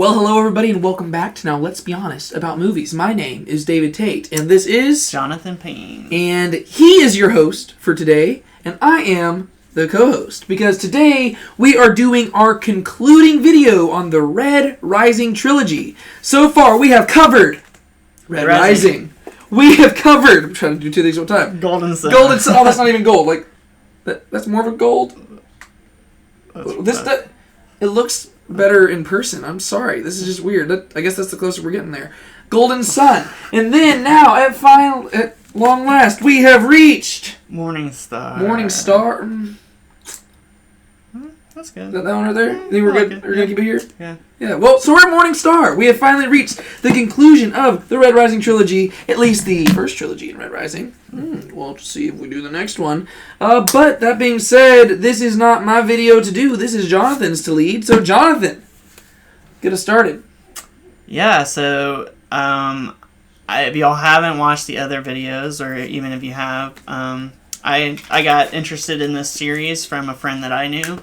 Well, hello everybody and welcome back to Now Let's Be Honest About Movies. My name is David Tate and this is... Jonathan Payne. And he is your host for today and I am the co-host because today we are doing our concluding video on the Red Rising trilogy. So far we have covered Red Rising. We have covered... I'm trying to do two things at a time. Golden Sun. Golden Sun. Oh, that's not even gold. Like, that's more of a gold. It looks better in person. I'm sorry. This is just weird. I guess that's the closer we're getting there. Golden Sun. And then now, at long last, we have reached... Morning Star. Morning Star. That's good. Is that one right there? You think we're good? We're going to keep it here? Yeah. Yeah. Well, so we're at Morning Star. We have finally reached the conclusion of the Red Rising trilogy, at least the first trilogy in Red Rising. We'll see if we do the next one. But that being said, this is not my video to do. This is Jonathan's to lead. So, Jonathan, get us started. Yeah, so if y'all haven't watched the other videos, or even if you have, I got interested in this series from a friend that I knew.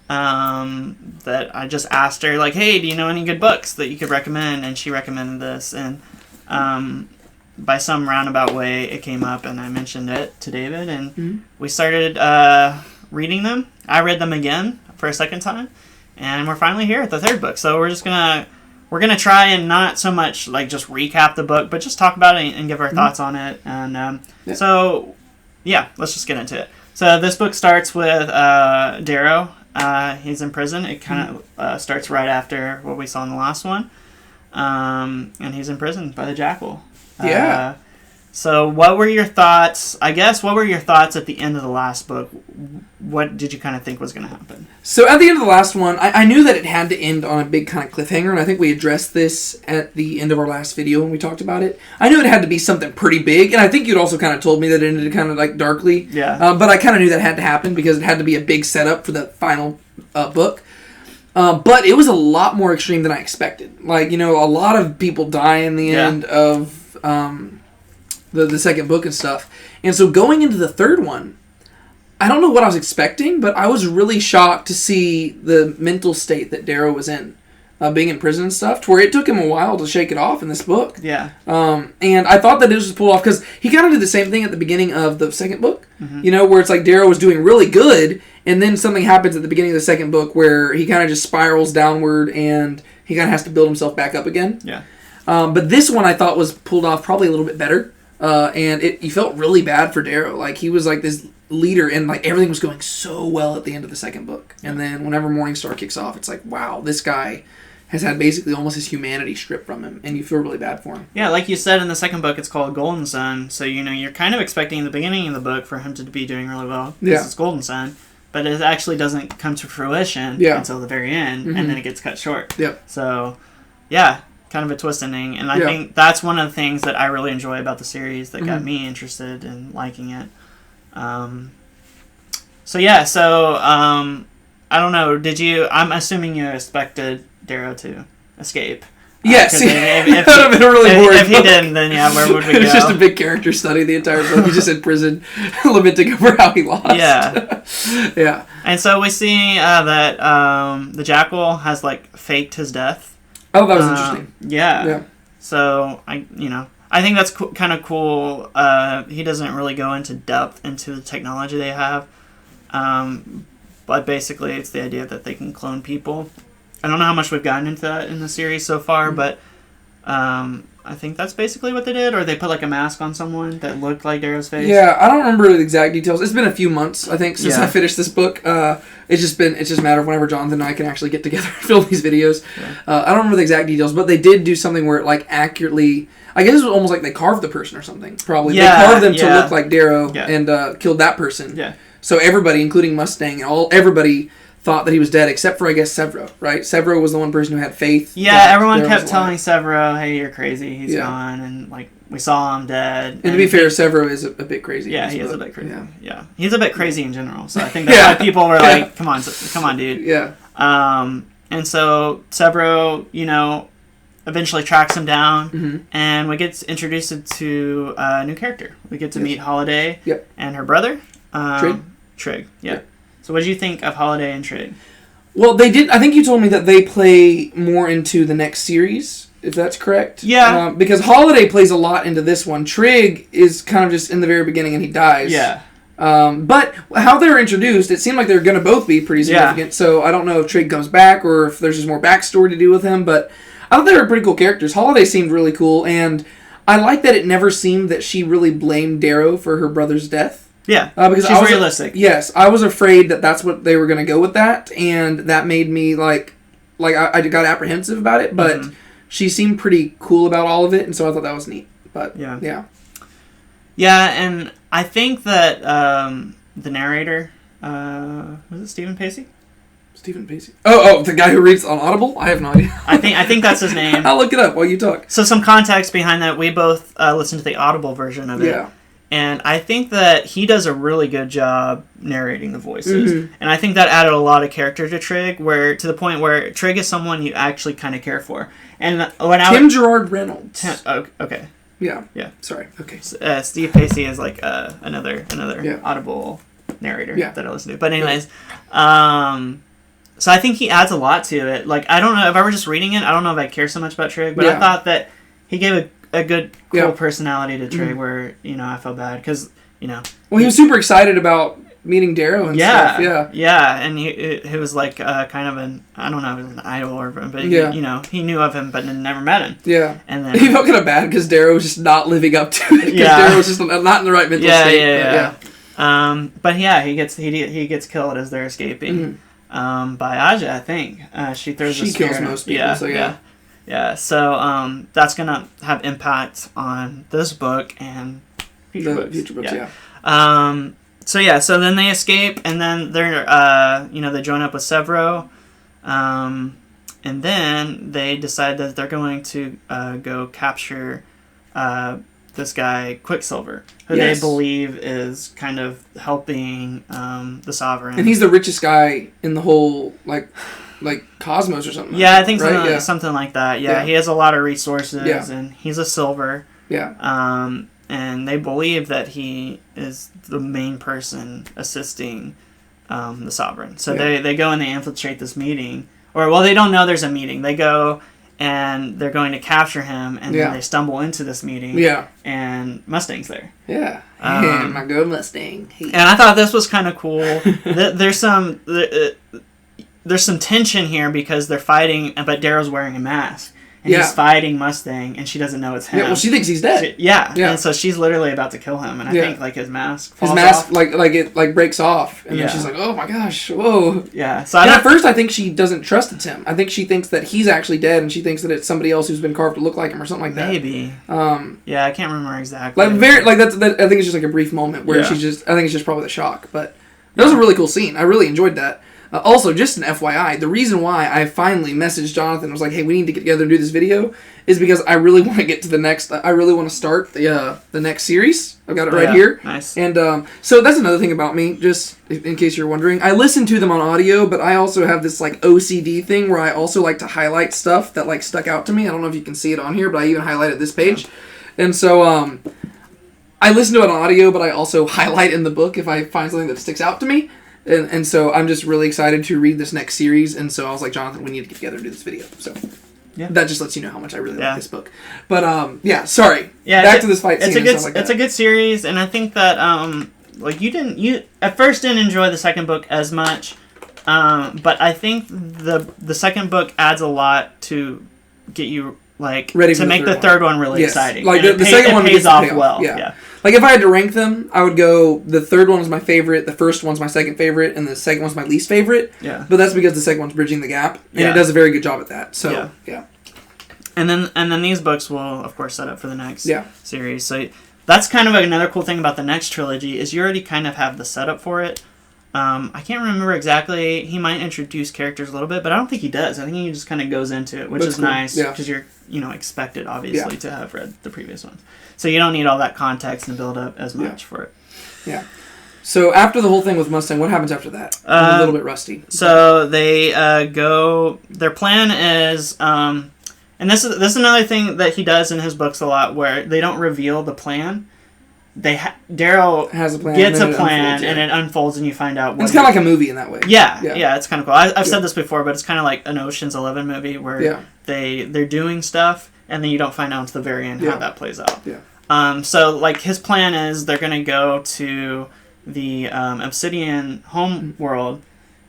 That I just asked her, like, hey, do you know any good books that you could recommend? And she recommended this, and by some roundabout way it came up and I mentioned it to David, and we started reading them. I read them again for a second time, and we're finally here at the third book. So we're gonna try and not so much like just recap the book, but just talk about it and give our thoughts on it. And so yeah, let's just get into it. So this book starts with Darrow. He's in prison. It kind of starts right after what we saw in the last one. And he's in prison by the Jackal. Yeah. So what were your thoughts? I guess, what were your thoughts at the end of the last book? What did you kind of think was going to happen? So at the end of the last one, I knew that it had to end on a big kind of cliffhanger, and I think we addressed this at the end of our last video when we talked about it. I knew it had to be something pretty big, and I think you'd also kind of told me that it ended kind of like darkly. Yeah. But I kind of knew that had to happen because it had to be a big setup for the final book. But it was a lot more extreme than I expected. Like, a lot of people die in the end of the second book and stuff. And so going into the third one, I don't know what I was expecting, but I was really shocked to see the mental state that Darrow was in, being in prison and stuff, to where it took him a while to shake it off in this book. Yeah. And I thought that it was pulled off, because he kind of did the same thing at the beginning of the second book, where it's like Darrow was doing really good, and then something happens at the beginning of the second book where he kind of just spirals downward, and he kind of has to build himself back up again. Yeah. But this one I thought was pulled off probably a little bit better. And you felt really bad for Darrow. Like, he was like this leader, and like everything was going so well at the end of the second book. And then whenever Morning Star kicks off, it's like, wow, this guy has had basically almost his humanity stripped from him, and you feel really bad for him. Yeah, like you said in the second book, it's called Golden Sun. So, you're kind of expecting in the beginning of the book for him to be doing really well. Because it's Golden Sun. But it actually doesn't come to fruition until the very end, and then it gets cut short. Yep. So, yeah. Kind of a twist ending, and I think that's one of the things that I really enjoy about the series that got me interested in liking it. I don't know, I'm assuming you expected Darrow to escape. Yes, that would have been a really boring If he didn't, then where would we go? It was just a big character study the entire book. He's just in prison, lamenting over how he lost. Yeah. Yeah. And so we see that the Jackal has, faked his death. Oh, that was interesting. Yeah. So, I think that's kind of cool. He doesn't really go into depth into the technology they have. But basically, it's the idea that they can clone people. I don't know how much we've gotten into that in the series so far, but I think that's basically what they did. Or they put, a mask on someone that looked like Darrow's face. Yeah, I don't remember the exact details. It's been a few months, I think, since I finished this book. It's just a matter of whenever Jonathan and I can actually get together and film these videos. Yeah. I don't remember the exact details, but they did do something where it, accurately... I guess it was almost like they carved the person or something, probably. Yeah, they carved them to look like Darrow and killed that person. Yeah. So everybody, including Mustang, everybody thought that he was dead, except for, I guess, Severo, right? Severo was the one person who had faith. Yeah, everyone kept telling Severo, hey, you're crazy, he's gone, and, we saw him dead. And to be fair, Severo is a bit crazy. Yeah, he is a bit crazy. Yeah. He's a bit crazy in general, so I think that's why people were like, come on, dude. Yeah. And so Severo, eventually tracks him down, and we get introduced to a new character. We get to meet Holiday and her brother. Trig. Trig, yeah. So what did you think of Holiday and Trig? Well, they did. I think you told me that they play more into the next series, if that's correct. Yeah. Because Holiday plays a lot into this one. Trig is kind of just in the very beginning and he dies. Yeah. But how they're introduced, it seemed like they're going to both be pretty significant. Yeah. So I don't know if Trig comes back or if there's just more backstory to do with him. But I thought they were pretty cool characters. Holiday seemed really cool, and I like that it never seemed that she really blamed Darrow for her brother's death. Yeah, because she's realistic. Yes, I was afraid that that's what they were going to go with that, and that made me like I got apprehensive about it. But she seemed pretty cool about all of it, and so I thought that was neat. But yeah, and I think that the narrator was it Stephen Pacey? Stephen Pacey. Oh, the guy who reads on Audible? I have no idea. I think that's his name. I'll look it up while you talk. So some context behind that. We both listened to the Audible version of it. Yeah. And I think that he does a really good job narrating the voices. And I think that added a lot of character to Trig, to the point where Trig is someone you actually kind of care for. And when Tim Gerard Reynolds. Okay. Yeah. Yeah. Sorry. Okay. Steve Pacey is like another Audible narrator that I listen to. But anyways, so I think he adds a lot to it. Like, I don't know, if I were just reading it, I don't know if I care so much about Trig, but I thought that he gave a good, cool personality to Trig where, I felt bad because, Well, he was super excited about meeting Darrow and stuff. Yeah, and he was like kind of I don't know if it was an idol or, but he knew of him but never met him. Yeah. And then he felt kind of bad because Darrow was just not living up to it. Because Darrow was just not in the right mental state. Yeah. But yeah, he gets killed as they're escaping. By Aja, I think. She kills most people, so yeah. Yeah, so that's going to have impact on this book and future books. So then they escape, and then they're, they join up with Severo, and then they decide that they're going to go capture this guy, Quicksilver, who they believe is kind of helping the Sovereign. And he's the richest guy in the whole, like Cosmos or something. Yeah, I think something like that. Yeah, he has a lot of resources, and he's a Silver. Yeah. And they believe that he is the main person assisting the Sovereign. So they go and they infiltrate this meeting. They don't know there's a meeting. They go and they're going to capture him, and then they stumble into this meeting. Yeah. And Mustang's there. Yeah. My good Mustang. And I thought this was kind of cool. There's some tension here because they're fighting, but Darrow's wearing a mask. And he's fighting Mustang, and she doesn't know it's him. Yeah, well, she thinks he's dead. And so she's literally about to kill him, and I think, his mask falls off. It breaks off, and then she's like, oh my gosh, whoa. Yeah. So at first, I think she doesn't trust it's him. I think she thinks that he's actually dead, and she thinks that it's somebody else who's been carved to look like him or something like that. Maybe. I can't remember exactly. I think it's just like a brief moment where I think it's just probably the shock, but that was a really cool scene. I really enjoyed that. Also, just an FYI, the reason why I finally messaged Jonathan and was like, hey, we need to get together and do this video is because I really want to get to the next, I really want to start the next series. I've got it right here. Nice. And so that's another thing about me, just in case you're wondering. I listen to them on audio, but I also have this OCD thing where I also like to highlight stuff that stuck out to me. I don't know if you can see it on here, but I even highlighted this page. And so I listen to it on audio, but I also highlight in the book if I find something that sticks out to me. And so I'm just really excited to read this next series. And so I was like, Jonathan, we need to get together and do this video. So that just lets you know how much I really like this book. But sorry. Yeah, back to this fight scene. It's a good series, and I think that you at first didn't enjoy the second book as much, but I think the second book adds a lot to get you ready to make the third one really exciting. The second one pays off well. Yeah. If I had to rank them, I would go the third one was my favorite, the first one's my second favorite, and the second one's my least favorite. Yeah. But that's because the second one's bridging the gap, and it does a very good job at that. So yeah. And then these books will of course set up for the next series. So that's kind of another cool thing about the next trilogy is you already kind of have the setup for it. I can't remember exactly. He might introduce characters a little bit, but I don't think he does. I think he just kind of goes into it, which is cool. Nice because you're expected obviously to have read the previous ones, so you don't need all that context and build up as much for it. Yeah. So after the whole thing with Mustang, what happens after that? I'm a little bit rusty. So they go. Their plan is, and this is another thing that he does in his books a lot, where they don't reveal the plan. Darrow has a plan, gets a plan, and it unfolds, and you find out. It's kind of like a movie in that way. Yeah, it's kind of cool. I've said this before, but it's kind of like an Ocean's 11 movie where they're doing stuff, and then you don't find out until the very end how that plays out. Yeah. So like his plan is they're gonna go to the Obsidian homeworld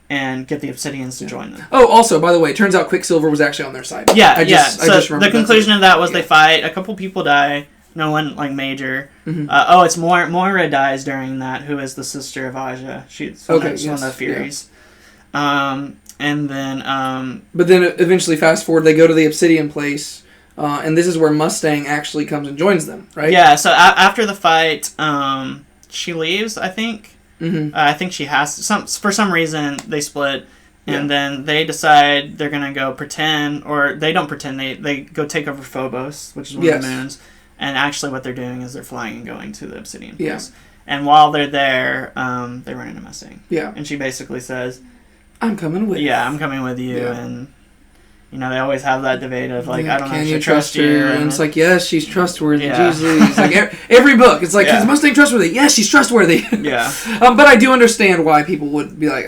and get the Obsidians to join them. Oh, also, by the way, it turns out Quicksilver was actually on their side. So the conclusion of that was they fight. A couple people die. No one like major. Mm-hmm. It's Moira dies during that. Who is the sister of Aja? She's one of the Furies. Yeah. And then. But then eventually, fast forward, they go to the Obsidian place, and this is where Mustang actually comes and joins them, right? Yeah. So after the fight, she leaves. I think. Mm-hmm. I think she has to, for some reason they split, and then they decide they're gonna go pretend, or they don't pretend. They go take over Phobos, which is one of the moons, and actually what they're doing is they're flying and going to the Obsidian place. And while they're there, they run into Mustang. Yeah. And she basically says, "I'm coming with you." Yeah, I'm coming with you, and. You know, they always have that debate of, like, I don't know if you trust her? And it's like, yes, she's trustworthy. It's like, every book, it's like, is Mustang trustworthy? Yes, she's trustworthy. Yeah. But I do understand why people would be like,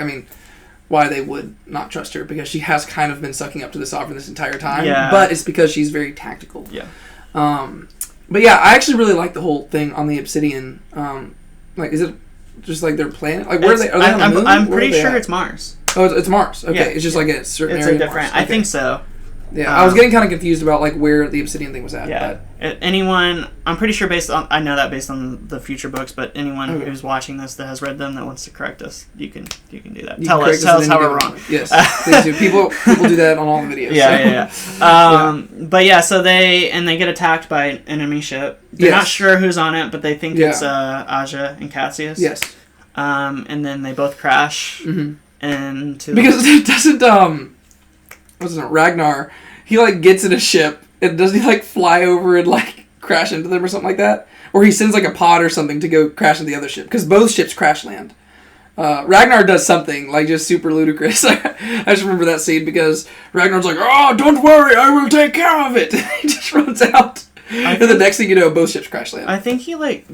why they would not trust her, because she has kind of been sucking up to the Sovereign this entire time. Yeah. But it's because she's very tactical. Yeah. But yeah, I actually really like the whole thing on the Obsidian. Like, is it just like their planet? Like, where are they on the moon? I'm pretty sure it's Mars. Oh, it's Mars. Okay, it's just like a certain area. It's a different. I think so. Yeah, I was getting kind of confused about like where the Obsidian thing was at. Yeah. Anyone, I'm pretty sure I know that based on the future books, but anyone who's watching this that has read them that wants to correct us, you can do that. Tell us how we're wrong. Yes, please do. People do that on all the videos. But yeah, so they get attacked by an enemy ship. They're not sure who's on it, but they think it's Aja and Cassius. Yes. And then they both crash. Mm-hmm. Because it doesn't wasn't it Ragnar? He like gets in a ship and doesn't he like fly over and like crash into them or something like that? Or he sends like a pod or something to go crash into the other ship because both ships crash land. Ragnar does something like just super ludicrous. I just remember that scene because Ragnar's like, "Oh, don't worry, I will take care of it." He just runs out, and the next thing you know, both ships crash land. I think he like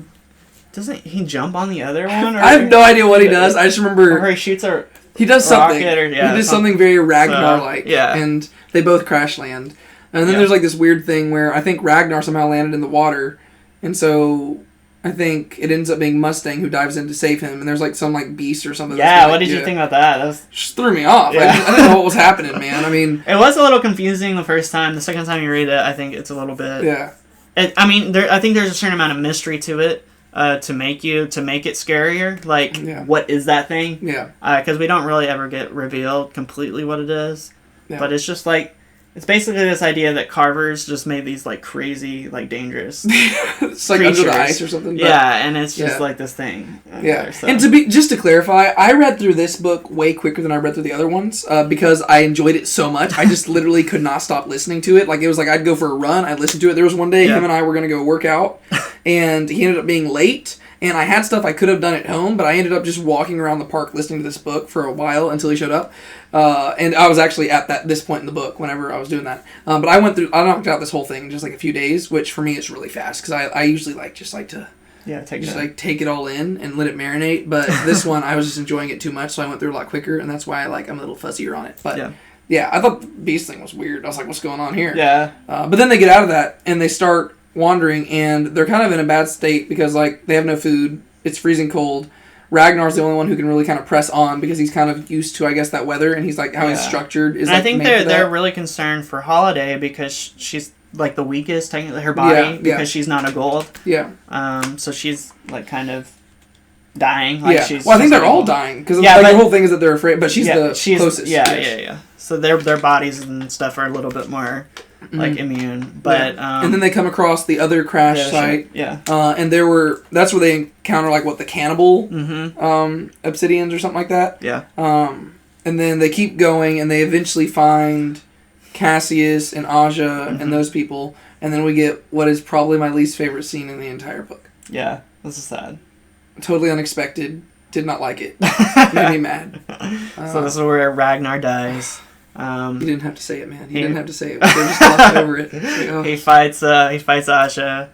doesn't he jump on the other one? Or I have no idea what he does. I just remember or he shoots a. He does something. He does something very Ragnar-like. And they both crash land. And then there's like this weird thing where I think Ragnar somehow landed in the water. And so I think it ends up being Mustang who dives in to save him. And there's like some like beast or something. Yeah, what did you think about that? That just threw me off. I didn't know what was happening, man. It was a little confusing the first time. The second time you read it, I think it's a little bit... Yeah. I think there's a certain amount of mystery to it. To make it scarier, like what is that thing? Yeah. Because we don't really ever get revealed completely what it is, but it's just like it's basically this idea that carvers just made these like crazy, like dangerous. It's like creatures. Under the ice or something. Yeah, and it's just like this thing. Yeah, so. And just to clarify, I read through this book way quicker than I read through the other ones because I enjoyed it so much. I just literally could not stop listening to it. Like it was like I'd go for a run, I'd listen to it. There was one day him and I were gonna go work out, and he ended up being late. And I had stuff I could have done at home, but I ended up just walking around the park listening to this book for a while until he showed up. And I was actually at this point in the book whenever I was doing that. But I knocked out this whole thing in just like a few days, which for me is really fast because I usually like to take it all in and let it marinate. But this one I was just enjoying it too much, so I went through a lot quicker, and that's why I'm a little fuzzier on it. But yeah, I thought the beast thing was weird. I was like, what's going on here? Yeah. But then they get out of that and they start wandering, and they're kind of in a bad state because like they have no food. It's freezing cold. Ragnar's the only one who can really kind of press on because he's kind of used to, I guess, that weather, and he's like how he's structured is. And like, I think they're really concerned for Holiday because she's like the weakest, technically, her body because she's not a gold. Yeah. So she's like kind of dying. Like she's, I think they're all dying because the whole thing is that they're afraid. But she's the closest. Yeah. So their bodies and stuff are a little bit more. Like immune, but and then they come across the other crash site, and that's where they encounter like the cannibal obsidians or something like that, and then they keep going and they eventually find Cassius and Aja and those people, and then we get what is probably my least favorite scene in the entire book. Yeah, this is sad. Totally unexpected. Did not like it. Made me mad. So this is where Ragnar dies. You didn't have to say it, man. You didn't have to say it. They just glossed over it. Like, He fights Aja,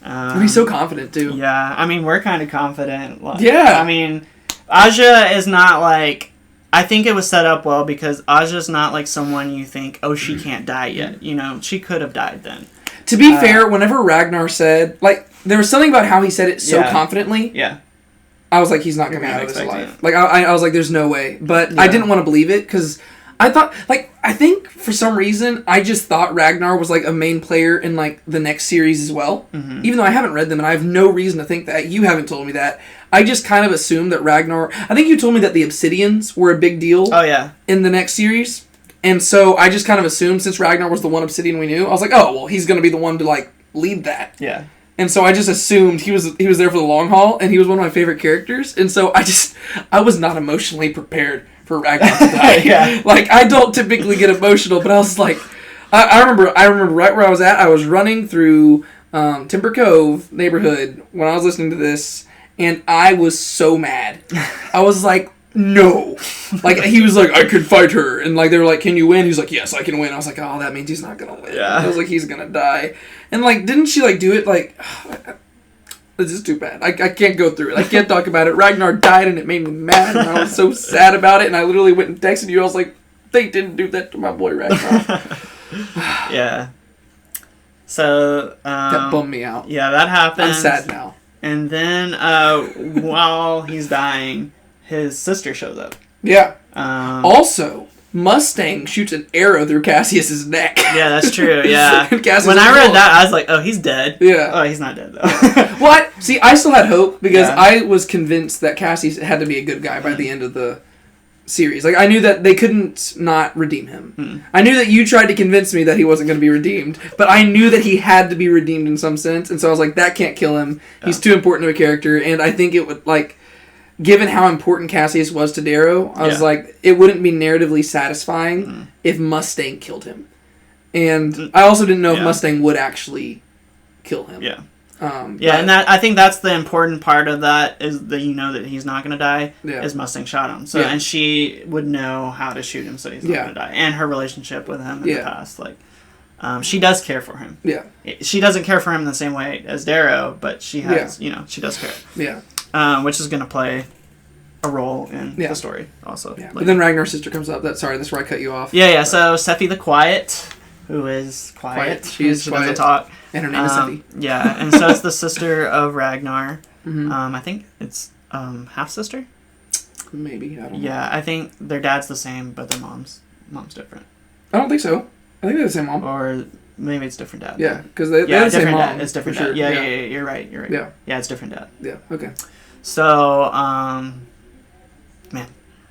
And he's so confident, too. Yeah, I mean, we're kind of confident. Yeah. I mean, Aja is not like... I think it was set up well because Aja's not like someone you think, oh, she can't die yet. You know, she could have died then. To be fair, whenever Ragnar said... Like, there was something about how he said it so confidently. Yeah. I was like, he's not going to be out of this alive. Like, I was like, there's no way. But I didn't want to believe it because... I thought, like, I think for some reason, I just thought Ragnar was, like, a main player in, like, the next series as well. Mm-hmm. Even though I haven't read them and I have no reason to think that. You haven't told me that. I just kind of assumed that Ragnar... I think you told me that the Obsidians were a big deal in the next series. And so I just kind of assumed, since Ragnar was the one Obsidian we knew, I was like, oh, well, he's going to be the one to, like, lead that. Yeah. And so I just assumed he was there for the long haul, and he was one of my favorite characters. And so I was not emotionally prepared for Ragnar to die. Yeah. Like, I don't typically get emotional, but I was like, I remember right where I was at. I was running through Timber Cove neighborhood when I was listening to this, and I was so mad. I was like, no. Like, he was like, I could fight her. And, like, they were like, can you win? He was like, yes, I can win. I was like, oh, that means he's not going to win. Yeah. I was like, he's going to die. And, like, didn't she, like, do it, like... This is too bad. I can't go through it. I can't talk about it. Ragnar died, and it made me mad, and I was so sad about it, and I literally went and texted you. I was like, they didn't do that to my boy Ragnar. Yeah. So... that bummed me out. Yeah, that happened. I'm sad now. And then, while he's dying, his sister shows up. Yeah. Also... Mustang shoots an arrow through Cassius's neck. Yeah, that's true, yeah. When I read that, I was like, oh, he's dead. Yeah. Oh, he's not dead, though. What? See, I still had hope because I was convinced that Cassius had to be a good guy by the end of the series. Like, I knew that they couldn't not redeem him. I knew that you tried to convince me that he wasn't going to be redeemed, but I knew that he had to be redeemed in some sense, and so I was like, that can't kill him. He's too important to a character, and I think it would, like... Given how important Cassius was to Darrow, I was like, it wouldn't be narratively satisfying if Mustang killed him. And I also didn't know if Mustang would actually kill him. Yeah. And I think that's the important part of that, is that you know that he's not going to die, is Mustang shot him. So and she would know how to shoot him so he's not going to die. And her relationship with him in the past. Like, she does care for him. Yeah. She doesn't care for him in the same way as Darrow, but she has, you know, she does care. Yeah. Which is going to play a role in the story also. Yeah. But then Ragnar's sister comes up. That's where I cut you off. Yeah. So Sephi the Quiet, who is quiet. She doesn't talk. And her name is Sephi. Yeah, and so it's the sister of Ragnar. I think it's half-sister? Maybe, I don't know. Yeah, I think their dad's the same, but their mom's different. I don't think so. I think they're the same mom. Or... Maybe it's different dad. Yeah, because they're the same mom. Dad. It's different dad. Sure. Yeah, you're right. Yeah. Yeah, it's different dad. Yeah, okay. So, man.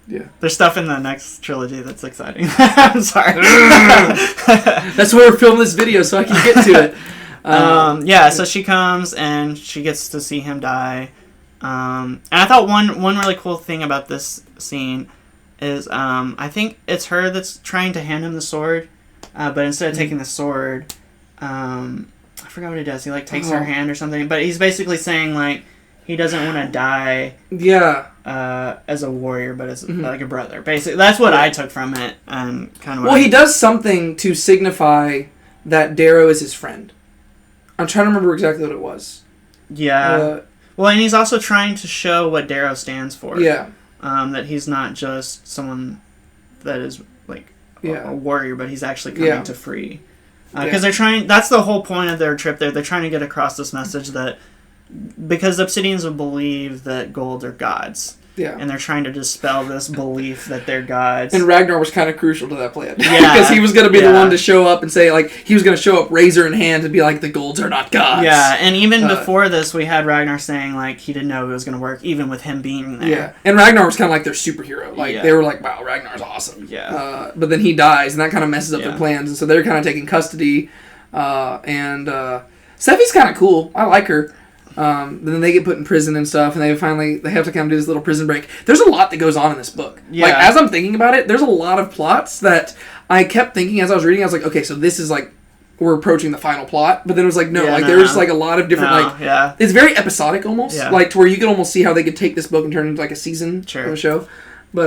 Yeah. There's stuff in the next trilogy that's exciting. I'm sorry. That's why we're filming this video, so I can get to it. Yeah, so she comes and she gets to see him die. And I thought one really cool thing about this scene is I think it's her that's trying to hand him the sword. But instead of taking the sword, I forgot what he does. He like takes her hand or something. But he's basically saying like he doesn't want to die. Yeah. As a warrior, but as like a brother. Basically, that's what I took from it. And kind of. Well, he does something to signify that Darrow is his friend. I'm trying to remember exactly what it was. Yeah. Well, and he's also trying to show what Darrow stands for. Yeah. That he's not just someone that is like. A warrior, but he's actually coming to free. Because they're trying... That's the whole point of their trip there. They're trying to get across this message that... Because Obsidians will believe that gold are gods. Yeah. And they're trying to dispel this belief that they're gods. And Ragnar was kind of crucial to that plan. Yeah. Because he was going to be the one to show up and say, like... He was going to show up razor in hand and be like, the golds are not gods. Yeah, and even before this, we had Ragnar saying, like, he didn't know it was going to work, even with him being there. Yeah. And Ragnar was kind of like their superhero. Like, they were like, wow, Ragnar's awesome. Yeah. But then he dies, and that kind of messes up their plans. And so they're kind of taking custody. And Sephi's kind of cool. I like her. But then they get put in prison and stuff, and they have to kind of do this little prison break. There's a lot that goes on in this book. Yeah. Like, as I'm thinking about it, there's a lot of plots that I kept thinking as I was reading. I was like, okay, so this is like, we're approaching the final plot. But then it was like, no, there was like a lot of different, it's very episodic almost. Yeah. Like, to where you could almost see how they could take this book and turn it into like a season of a show. But,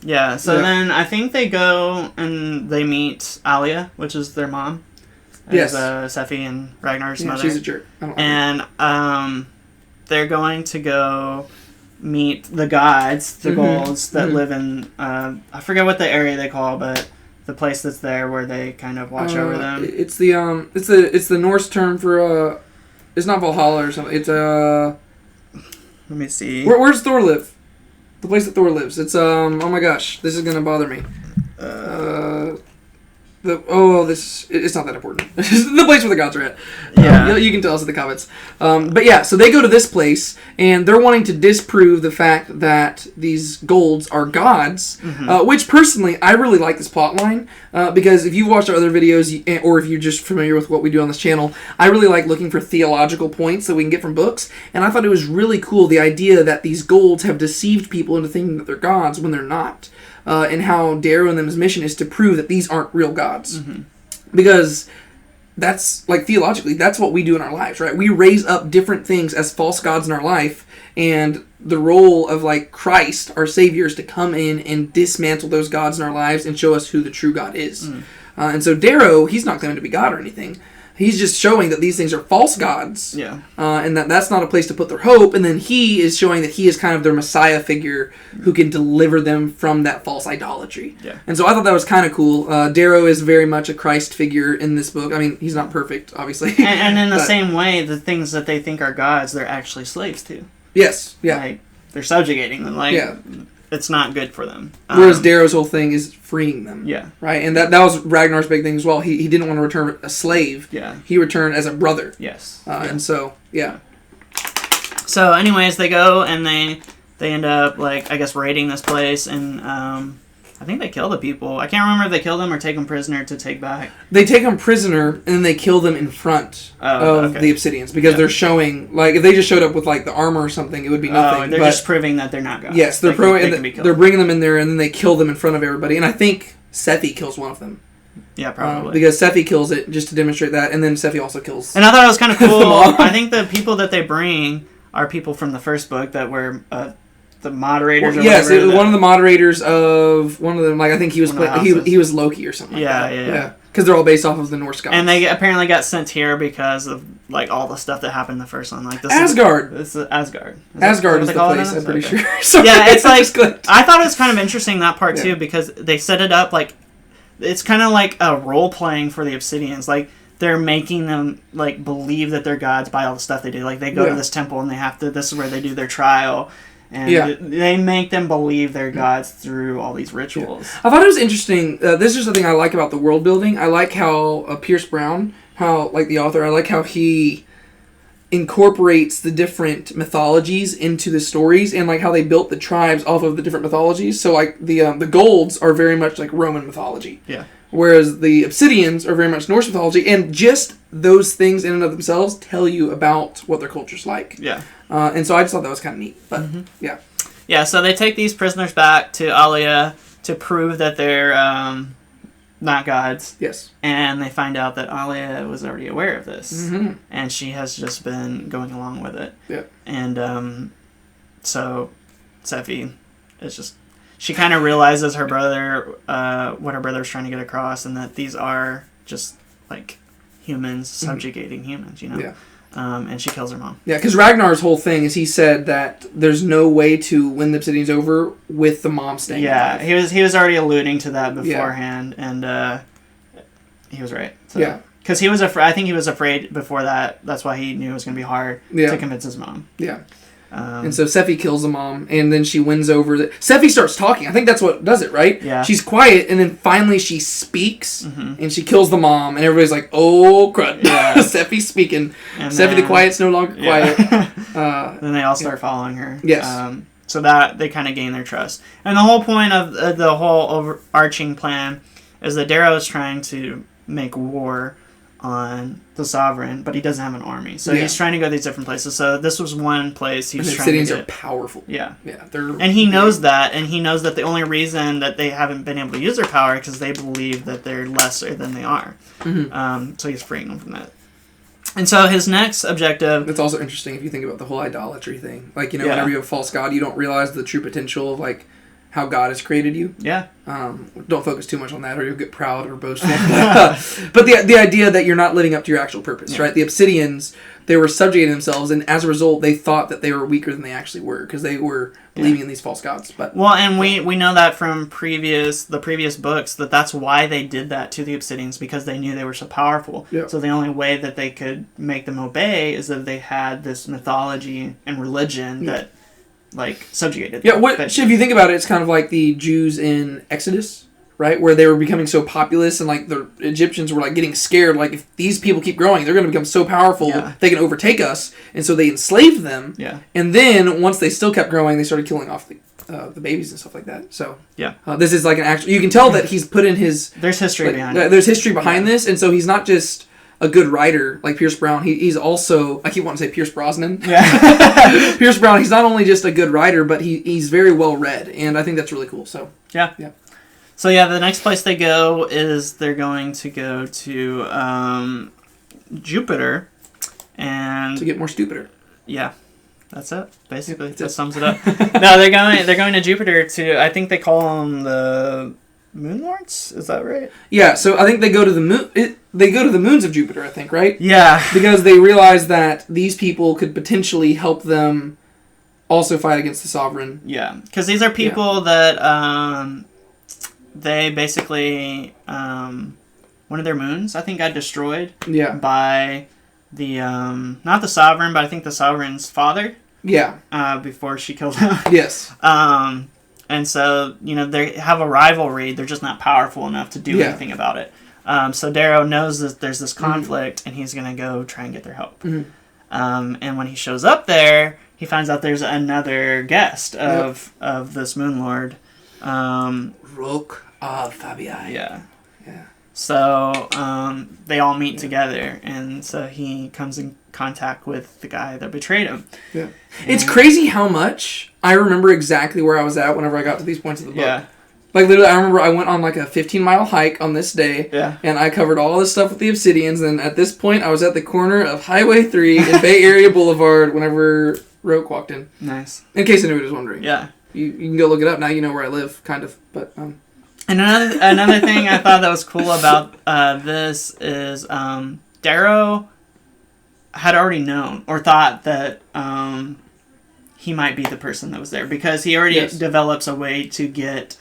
then I think they go and they meet Aliyah, which is their mom. Yes. Sephi and Ragnar's mother. She's a jerk. I don't like and they're going to go meet the gods, the golds that live in I forget what the area they call, but the place that's there where they kind of watch over them. It's the Norse term for it's not Valhalla or something. It's let me see. Where's Thor live? The place that Thor lives. It's oh my gosh, this is gonna bother me. It's not that important. It's the place where the gods are at. Yeah. You can tell us in the comments. But yeah, so they go to this place, and they're wanting to disprove the fact that these golds are gods, which personally, I really like this plot line, because if you've watched our other videos, or if you're just familiar with what we do on this channel, I really like looking for theological points that we can get from books, and I thought it was really cool, the idea that these golds have deceived people into thinking that they're gods when they're not. And how Darrow and them's mission is to prove that these aren't real gods. Because that's, like, theologically, that's what we do in our lives, right? We raise up different things as false gods in our life, and the role of, like, Christ, our Savior, is to come in and dismantle those gods in our lives and show us who the true God is. And so Darrow, he's not claiming to be God or anything. He's just showing that these things are false gods. Yeah. And that's not a place to put their hope. And then he is showing that he is kind of their Messiah figure who can deliver them from that false idolatry. Yeah. And so I thought that was kind of cool. Darrow is very much a Christ figure in this book. I mean, he's not perfect, obviously. And in the same way, the things that they think are gods, they're actually slaves to. Yes. Yeah. Like, they're subjugating them. Like, yeah. It's not good for them. Whereas Darrow's whole thing is freeing them. Yeah. Right? And that was Ragnar's big thing as well. He didn't want to return a slave. Yeah. He returned as a brother. Yes. And so, yeah. So, anyways, they go and they end up, like, I guess, raiding this place, and I think they kill the people. I can't remember if they kill them or take them prisoner to take back. They take them prisoner, and then they kill them in front of the Obsidians, because they're showing, like, if they just showed up with, like, the armor or something, it would be nothing. They're just proving that they're not gods. Yes, they're they're bringing them in there, and then they kill them in front of everybody. And I think Sephi kills one of them. Yeah, probably. Because Sephi kills it, just to demonstrate that, and then Sephi also kills. And I thought it was kind of cool. I think the people that they bring are people from the first book that were the moderators. Yes, one of the moderators of one of them. Like, I think he was he was Loki or something. Yeah. Because they're all based off of the Norse gods. And they apparently got sent here because of, like, all the stuff that happened in the first one. Like this Asgard. This is Asgard. Asgard is the place. I'm pretty sure. Sorry, yeah, it's like I thought it was kind of interesting, that part too, because they set it up like it's kind of like a role playing for the Obsidians. Like, they're making them, like, believe that they're gods by all the stuff they do. Like, they go to this temple and they have to. This is where they do their trial. And they make them believe they're gods through all these rituals. Yeah. I thought it was interesting. This is something I like about the world building. I like how Pierce Brown, like the author, I like how he incorporates the different mythologies into the stories, and like how they built the tribes off of the different mythologies. So like the Golds are very much like Roman mythology. Yeah. Whereas the Obsidians are very much Norse mythology, and just those things in and of themselves tell you about what their culture's like. Yeah. And so I just thought that was kind of neat. But, yeah. Yeah, so they take these prisoners back to Aliyah to prove that they're not gods. Yes. And they find out that Aliyah was already aware of this. Mm-hmm. And she has just been going along with it. Yeah. And so Sephi is just... She kind of realizes her brother, what her brother's trying to get across, and that these are just, like, humans subjugating humans, you know? Yeah. And she kills her mom. Yeah, because Ragnar's whole thing is he said that there's no way to win the Obsidians over with the mom staying alive. he was already alluding to that beforehand, and he was right. So. Yeah. Because he was afraid. I think he was afraid before that. That's why he knew it was going to be hard to convince his mom. Yeah. And so Sephi kills the mom, and then she wins over Sephi starts talking. I think that's what does it, right? Yeah. She's quiet, and then finally she speaks, and she kills the mom, and everybody's like, "Oh crud!" Yeah. Sephi's speaking. And Sephi the quiet's no longer quiet. Then they all start following her. Yes. So that they kind of gain their trust, and the whole point of the whole overarching plan is that Darrow is trying to make war on the Sovereign, but he doesn't have an army, so he's trying to go to these different places. So this was one place he was trying to get. The Obsidians are powerful. Yeah, and he knows that, and he knows that the only reason that they haven't been able to use their power is because they believe that they're lesser than they are. So he's freeing them from that. And so his next objective... It's also interesting if you think about the whole idolatry thing. Like, you know, whenever you have a false god, you don't realize the true potential of, like, how God has created you. Yeah. Don't focus too much on that, or you'll get proud or boastful. But the idea that you're not living up to your actual purpose, right? The Obsidians, they were subjugating themselves, and as a result, they thought that they were weaker than they actually were because they were believing in these false gods. But well, and we know that from the previous books that's why they did that to the Obsidians, because they knew they were so powerful. Yeah. So the only way that they could make them obey is that they had this mythology and religion that like subjugated them. Yeah, if you think about it, it's kind of like the Jews in Exodus, right? Where they were becoming so populous, and like the Egyptians were like getting scared. Like, if these people keep growing, they're going to become so powerful they can overtake us. And so they enslaved them. Yeah. And then once they still kept growing, they started killing off the babies and stuff like that. So this is like an actual. You can tell that he's put in his. There's history behind it. There's history behind this, and so he's not just a good writer like Pierce Brown. He's also, I keep wanting to say Pierce Brosnan. Yeah. Pierce Brown. He's not only just a good writer, but he's very well read, and I think that's really cool. So yeah. So the next place they go is they're going to go to Jupiter, and to get more stupider. Yeah, that's it. Basically, that sums it up. No, they're going to Jupiter to. I think they call them the Moon Lords. Is that right? Yeah. So I think they go to the moon. They go to the moons of Jupiter. I think, right? Yeah. Because they realize that these people could potentially help them also fight against the sovereign. Yeah, because these are people that. They basically, one of their moons, I think, got destroyed by the, not the Sovereign, but I think the Sovereign's father. Yeah. Before she killed him. Yes. And so, they have a rivalry. They're just not powerful enough to do anything about it. So Darrow knows that there's this conflict, and he's going to go try and get their help. Mm-hmm. And when he shows up there, he finds out there's another guest of this Moon Lord. Rogue Fabii. Yeah. So they all meet together, and so he comes in contact with the guy that betrayed him. Yeah. It's crazy how much I remember exactly where I was at whenever I got to these points of the book. Yeah. Like, literally, I remember I went on like a 15-mile hike on this day, and I covered all this stuff with the Obsidians, and at this point I was at the corner of Highway 3 and Bay Area Boulevard whenever Rogue walked in. Nice. In case anybody was wondering. Yeah. You can go look it up now. You know where I live, kind of. But and another thing I thought that was cool about this is Darrow had already known or thought that he might be the person that was there, because he already develops a way to get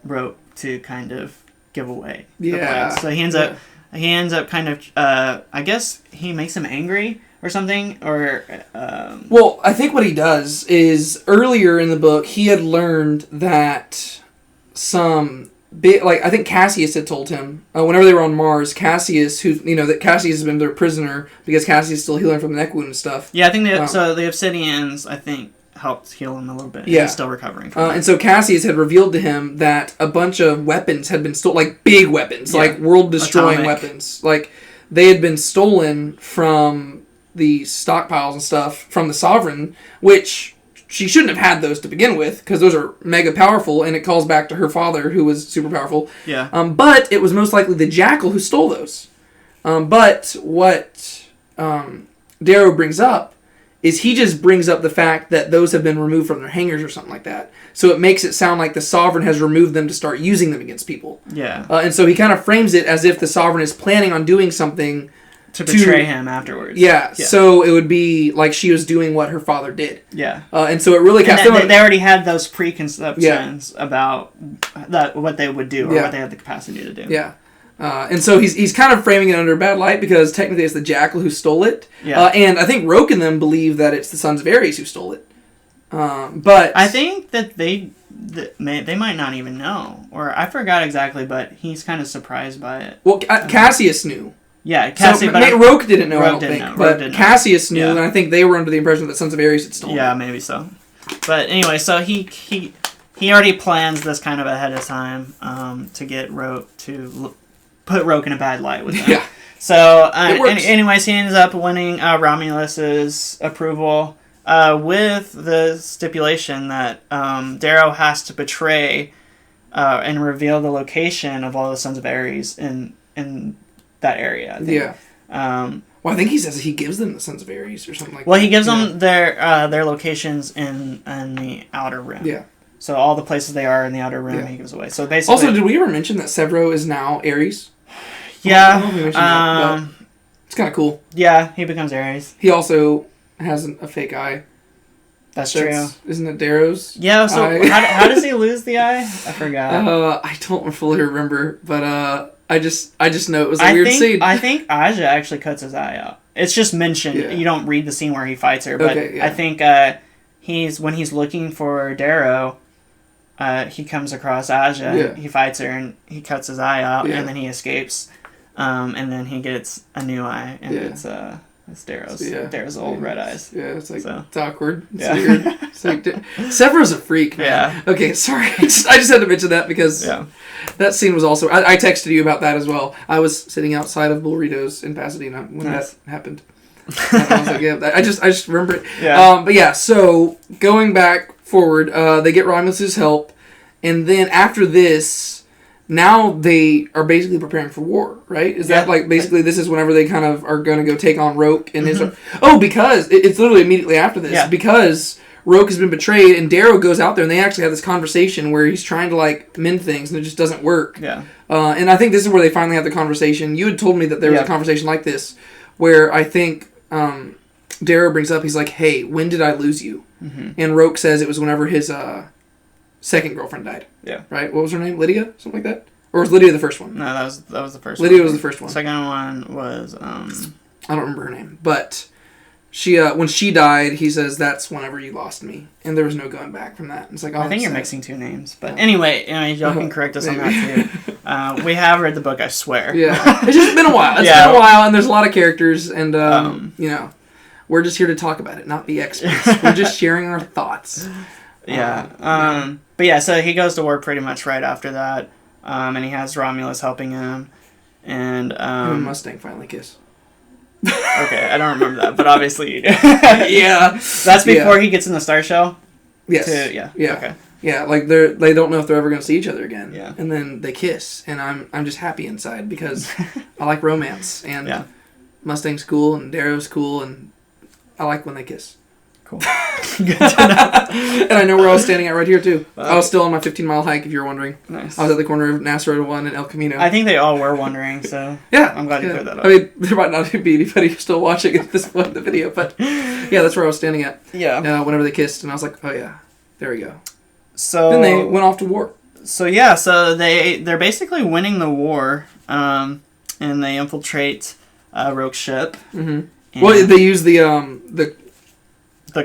Rope to kind of give away the place. So he ends up kind of I guess he makes him angry or something, or well, I think what he does is earlier in the book he had learned that I think Cassius had told him whenever they were on Mars, Cassius, that Cassius has been their prisoner because Cassius is still healing from the neck wound and stuff. Yeah, I think so the Obsidians, I think, helped heal him a little bit. Yeah, he's still recovering from and so Cassius had revealed to him that a bunch of weapons had been stolen, like big weapons, like world-destroying weapons, like they had been stolen from the stockpiles and stuff from the Sovereign, which she shouldn't have had those to begin with, because those are mega powerful, and it calls back to her father, who was super powerful. Yeah. But it was most likely the Jackal who stole those. But what Darrow brings up is he just brings up the fact that those have been removed from their hangars or something like that. So it makes it sound like the Sovereign has removed them to start using them against people. Yeah. And so he kind of frames it as if the Sovereign is planning on doing something to betray him afterwards. Yeah, so it would be like she was doing what her father did. Yeah. And so it really cast them. They already had those preconceptions about what they would do, or what they had the capacity to do. Yeah. And so he's kind of framing it under a bad light, because technically it's the Jackal who stole it. Yeah. And I think Roke and them believe that it's the Sons of Ares who stole it. But I think that they might not even know, or I forgot exactly, but he's kind of surprised by it. Well, Cassius knew. Yeah, Cassius. So, Roke didn't know, I don't think. But Cassius knew, and I think they were under the impression that Sons of Ares had stolen. Yeah, maybe so. But anyway, so he already plans this kind of ahead of time to get Roke to put Roke in a bad light with them. Yeah. So anyways, he ends up winning Romulus's approval with the stipulation that Darrow has to betray and reveal the location of all the Sons of Ares in that area. I think. Yeah. Well, I think he says he gives them the Sons of Ares or something like that. Well, he gives them their locations in the Outer Rim. Yeah. So all the places they are in the outer rim, he goes away. So basically, also, did we ever mention that Severo is now Ares? Yeah. I don't know if we mentioned that, but it's kind of cool. Yeah, he becomes Ares. He also has a fake eye. That's true. Isn't it Darrow's? Yeah. So how does he lose the eye? I forgot. I don't fully remember, but I just know it was a weird scene. I think Aja actually cuts his eye out. It's just mentioned. Yeah. You don't read the scene where he fights her, but I think when he's looking for Darrow, he comes across Aja. Yeah. He fights her and he cuts his eye out, and then he escapes, and then he gets a new eye, and it's Darrow's. Darrow's old red eyes. Yeah, it's like it's awkward. It's weird. It's like Severo's a freak, man. Yeah. Okay, sorry. I just had to mention that because that scene was also. I texted you about that as well. I was sitting outside of Burritos in Pasadena when that happened. I was like, I just remember it. Yeah. But yeah, so going back forward, they get Romulus's help, and then after this. Now they are basically preparing for war, right? Is that like basically this is whenever they kind of are going to go take on Rogue and his... Oh, because it's literally immediately after this. Yeah. Because Rogue has been betrayed and Darrow goes out there and they actually have this conversation where he's trying to like mend things and it just doesn't work. Yeah. And I think this is where they finally have the conversation. You had told me that there was a conversation like this where I think Darrow brings up, he's like, hey, when did I lose you? Mm-hmm. And Rogue says it was whenever his... second girlfriend died. Yeah. Right? What was her name? Lydia? Something like that? Or was Lydia the first one? No, that was the first one. Lydia was the first one. The second one was... I don't remember her name. But she when she died, he says, that's whenever you lost me. And there was no going back from that. It's like, I think you're mixing two names. But anyway, y'all can correct us on that too. We have read the book, I swear. Yeah. It's just been a while. It's been a while, and there's a lot of characters. And, we're just here to talk about it, not be experts. We're just sharing our thoughts. Yeah. But yeah, so he goes to war pretty much right after that, and he has Romulus helping him, and Mustang finally kiss. Okay, I don't remember that, but obviously you do. Yeah, that's before he gets in the star shell. Yes. Yeah. Okay. Yeah, like they don't know if they're ever going to see each other again. Yeah. And then they kiss, and I'm just happy inside because I like romance, and Mustang's cool, and Darrow's cool, and I like when they kiss. Cool. Good to know. And I know where I was standing at right here, too. I was still on my 15-mile hike, if you're wondering. Nice. I was at the corner of NASA 1 and El Camino. I think they all were wondering, so I'm glad you cleared that up. I mean, there might not be anybody who's still watching at this point in the video, but yeah, that's where I was standing at. Yeah. Whenever they kissed, and I was like, oh yeah, there we go. So then they went off to war. So yeah, so they're basically winning the war, and they infiltrate Rogue's ship. Mm-hmm. Well, they use the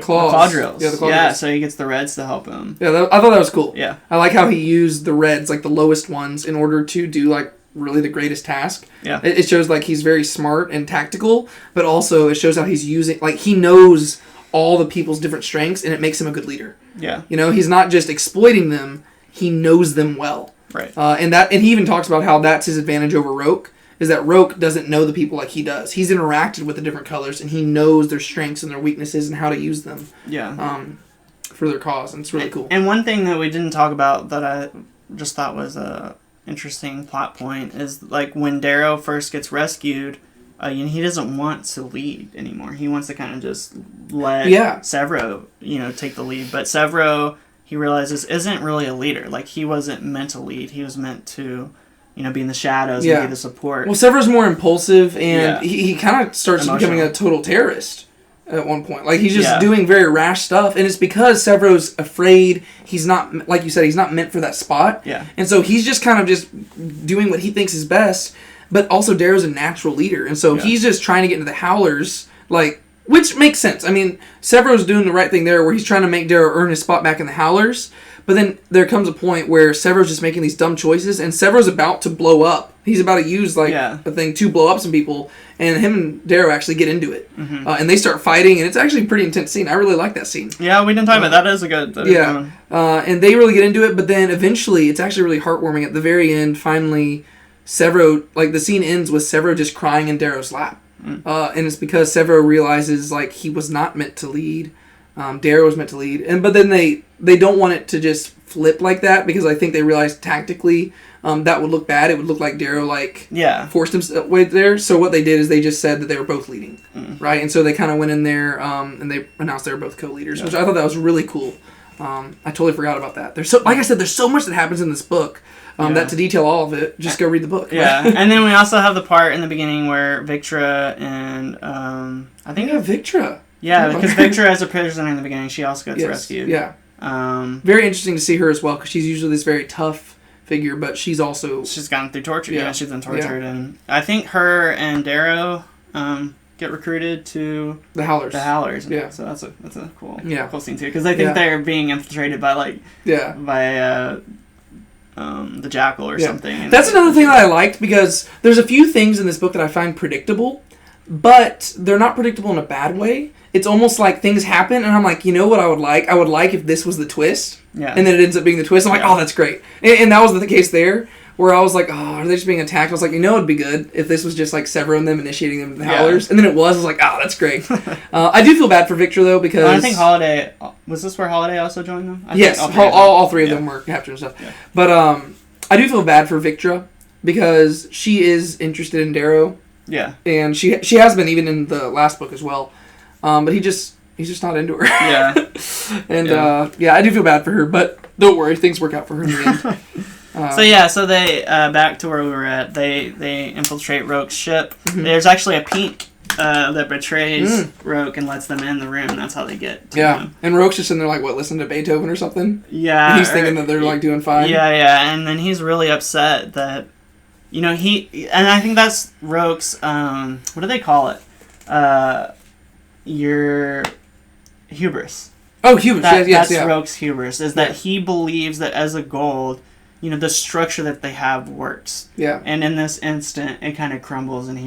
claw drills. Yeah, the claw drills. So he gets the Reds to help him. Yeah, I thought that was cool. Yeah. I like how he used the Reds, like the lowest ones, in order to do like really the greatest task. Yeah. It shows like he's very smart and tactical, but also it shows how he's using, like he knows all the people's different strengths and it makes him a good leader. Yeah. You know, he's not just exploiting them, he knows them well. Right. And he even talks about how that's his advantage over Rogue. Is that Rogue doesn't know the people like he does. He's interacted with the different colors, and he knows their strengths and their weaknesses and how to use them. Yeah. For their cause, and it's really cool. And one thing that we didn't talk about that I just thought was a interesting plot point is like when Darrow first gets rescued, he doesn't want to lead anymore. He wants to kind of just let Severo, take the lead. But Severo, he realizes, isn't really a leader. Like he wasn't meant to lead. He was meant to be in the shadows and be the support. Well, Severo's more impulsive, and he kind of starts becoming a total terrorist at one point. Like, he's just doing very rash stuff, and it's because Severo's afraid. He's not, like you said, he's not meant for that spot. Yeah. And so he's just kind of just doing what he thinks is best, but also Darrow's a natural leader, and so he's just trying to get into the Howlers, like, which makes sense. I mean, Severo's doing the right thing there, where he's trying to make Darrow earn his spot back in the Howlers. But then there comes a point where Severo's just making these dumb choices, and Severo's about to blow up. He's about to use a thing to blow up some people, and him and Darrow actually get into it, and they start fighting, and it's actually a pretty intense scene. I really like that scene. Yeah, we didn't talk about that. That is a good. And they really get into it, but then eventually it's actually really heartwarming. At the very end, finally, Severo, like the scene ends with Severo just crying in Darrow's lap, and it's because Severo realizes like he was not meant to lead. Darrow was meant to lead, but then they don't want it to just flip like that because I think they realized tactically that would look bad. It would look like Darrow forced himself way there. So what they did is they just said that they were both leading, right? And so they kind of went in there and they announced they were both co-leaders, which I thought that was really cool. I totally forgot about that. There's so, like I said, there's so much that happens in this book. That to detail all of it, just go read the book. Yeah, and then we also have the part in the beginning where Victra and I think Victra. Yeah, because Victra as a prisoner in the beginning, she also gets rescued. Yeah. Very interesting to see her as well, because she's usually this very tough figure, but she's gone through torture. Yeah, she's been tortured, and I think her and Darrow get recruited to the Howlers. Yeah, so that's a cool scene too, because I think they're being infiltrated by the Jackal or something. That's another thing that I liked, because there's a few things in this book that I find predictable, but they're not predictable in a bad way. It's almost like things happen, and I'm like, you know what I would like? I would like if this was the twist, and then it ends up being the twist. I'm like, oh, that's great. And that was the case there, where I was like, oh, are they just being attacked? I was like, you know, it'd be good if this was just like Severo and them initiating them to the Howlers, and then it was. I was like, oh, that's great. I do feel bad for Victra though, because I think Holiday was this where Holiday also joined them. Yes, all three of them were captured and stuff. Yeah. But I do feel bad for Victra, because she is interested in Darrow. Yeah, and she has been even in the last book as well. But he's just not into her. Yeah. And I do feel bad for her, but don't worry, things work out for her in the end. So they back to where we were at. They infiltrate Rogue's ship. Mm-hmm. There's actually a pink that betrays Rogue and lets them in the room. That's how they get to him. And Rogue's just in there like, what, listening to Beethoven or something? Yeah. And he's thinking that they're like doing fine. Yeah, and then he's really upset that, you know, and I think that's Rogue's, what do they call it? Your hubris. Oh, hubris. That's Rogue's hubris, is that he believes that as a gold, you know, the structure that they have works. Yeah. And in this instant, it kind of crumbles, and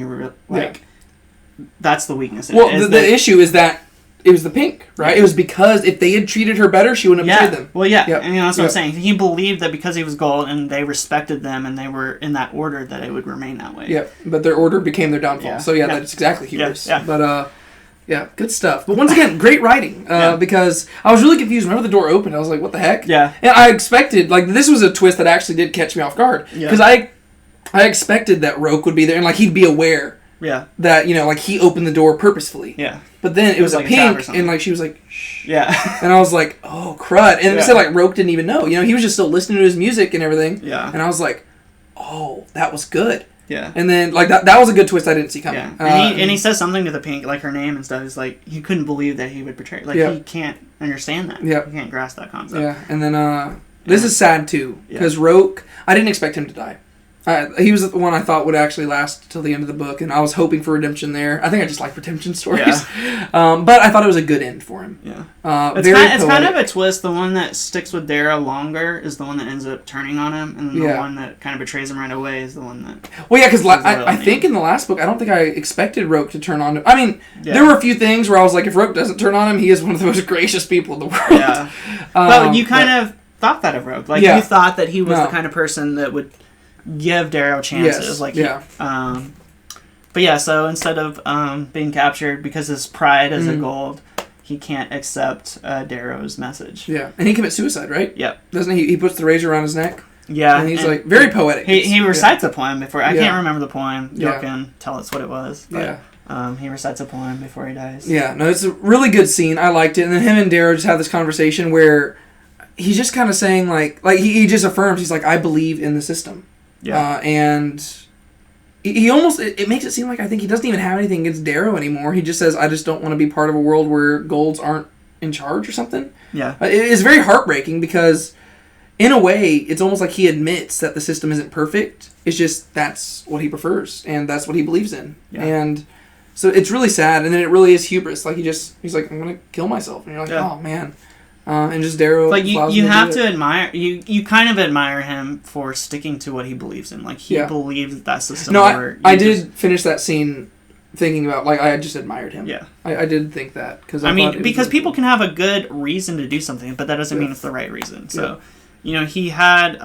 that's the weakness. Well, the issue is that it was the pink, right? It was because if they had treated her better, she wouldn't have betrayed them. Well, yeah. Yep. And that's what I'm saying. He believed that because he was gold and they respected them and they were in that order, that it would remain that way. Yeah, but their order became their downfall. Yeah. So, that's exactly hubris. Yeah. But, good stuff. But once again, great writing. Because I was really confused. Whenever the door opened, I was like, what the heck? Yeah. And I expected, like, this was a twist that actually did catch me off guard. Because I expected that Rogue would be there and, like, he'd be aware. Yeah. That, you know, like, he opened the door purposefully. Yeah. But then it was like a pink, and, like, she was like, shh. Yeah. And I was like, oh, crud. And it said, like, Rogue didn't even know. You know, he was just still listening to his music and everything. Yeah. And I was like, oh, that was good. Yeah. And then, like, that was a good twist I didn't see coming. Yeah. And he says something to the pink, like, her name and stuff. He's like, he couldn't believe that he would betray. Like, he can't understand that. Yeah. He can't grasp that concept. Yeah. And then, this is sad, too. Because Rogue, I didn't expect him to die. He was the one I thought would actually last till the end of the book, and I was hoping for redemption there. I think I just like redemption stories. Yeah. But I thought it was a good end for him. Yeah. It's kind of a twist. The one that sticks with Darrow longer is the one that ends up turning on him, and the one that kind of betrays him right away is the one that... Well, yeah, because I think in the last book, I don't think I expected Rogue to turn on him. I mean, there were a few things where I was like, if Rogue doesn't turn on him, he is one of the most gracious people in the world. Yeah. But you kind of thought that of Rogue. Like, you thought that he was the kind of person that would... give Darrow chances, so instead of being captured because his pride as a gold, he can't accept Darrow's message. Yeah, and he commits suicide, right? Yep. Doesn't he? He puts the razor around his neck. Yeah, and he's like very poetic. He recites a poem before. I can't remember the poem. You can tell us what it was. But, he recites a poem before he dies. Yeah, no, it's a really good scene. I liked it, and then him and Darrow just have this conversation where he's just kind of saying like he just affirms. He's like, I believe in the system. Yeah, and he almost it makes it seem like I think he doesn't even have anything against Darrow anymore. He just says, I just don't want to be part of a world where golds aren't in charge or something. Yeah, it is very heartbreaking because in a way it's almost like he admits that the system isn't perfect. It's just that's what he prefers and that's what he believes in. Yeah. And so it's really sad, and then it really is hubris. Like he's like, I'm gonna kill myself, and you're like, oh man. And just Darrow. Like you have to admire you kind of admire him for sticking to what he believes in. Like he believes that system. No, I did finish that scene thinking about like I just admired him. Yeah, I did think that because because people can have a good reason to do something, but that doesn't mean it's the right reason. So you know, he had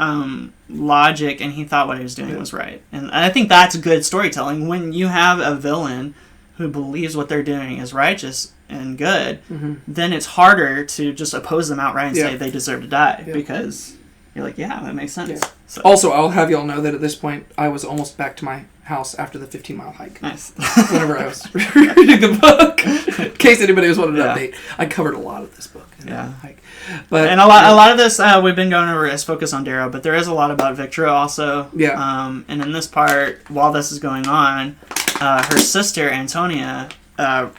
logic and he thought what he was doing was right, and I think that's good storytelling when you have a villain who believes what they're doing is righteous and good, then it's harder to just oppose them outright and say they deserve to die because you're like, yeah, that makes sense. Yeah. So. Also, I'll have y'all know that at this point, I was almost back to my house after the 15-mile hike. Nice. Whenever I was reading the book, in case anybody was wanting an update, I covered a lot of this book in that hike. But and a lot of this we've been going over is focus on Darrow, but there is a lot about Victra also. Yeah. And in this part, while this is going on, her sister Antonia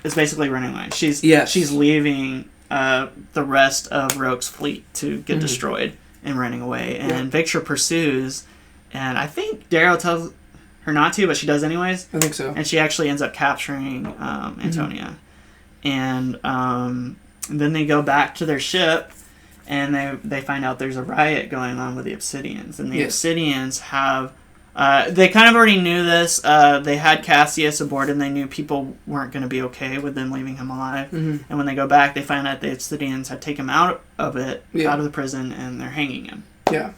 is basically running away. She's leaving the rest of Rogue's fleet to get destroyed and running away. And Victra pursues, and I think Darrow tells her not to, but she does anyways. I think so. And she actually ends up capturing Antonia. And then they go back to their ship, and they find out there's a riot going on with the Obsidians. And the Obsidians have... they kind of already knew this. They had Cassius aboard, and they knew people weren't going to be okay with them leaving him alive. And when they go back, they find out the Obsidians had taken him out of the prison, and they're hanging him. Yeah.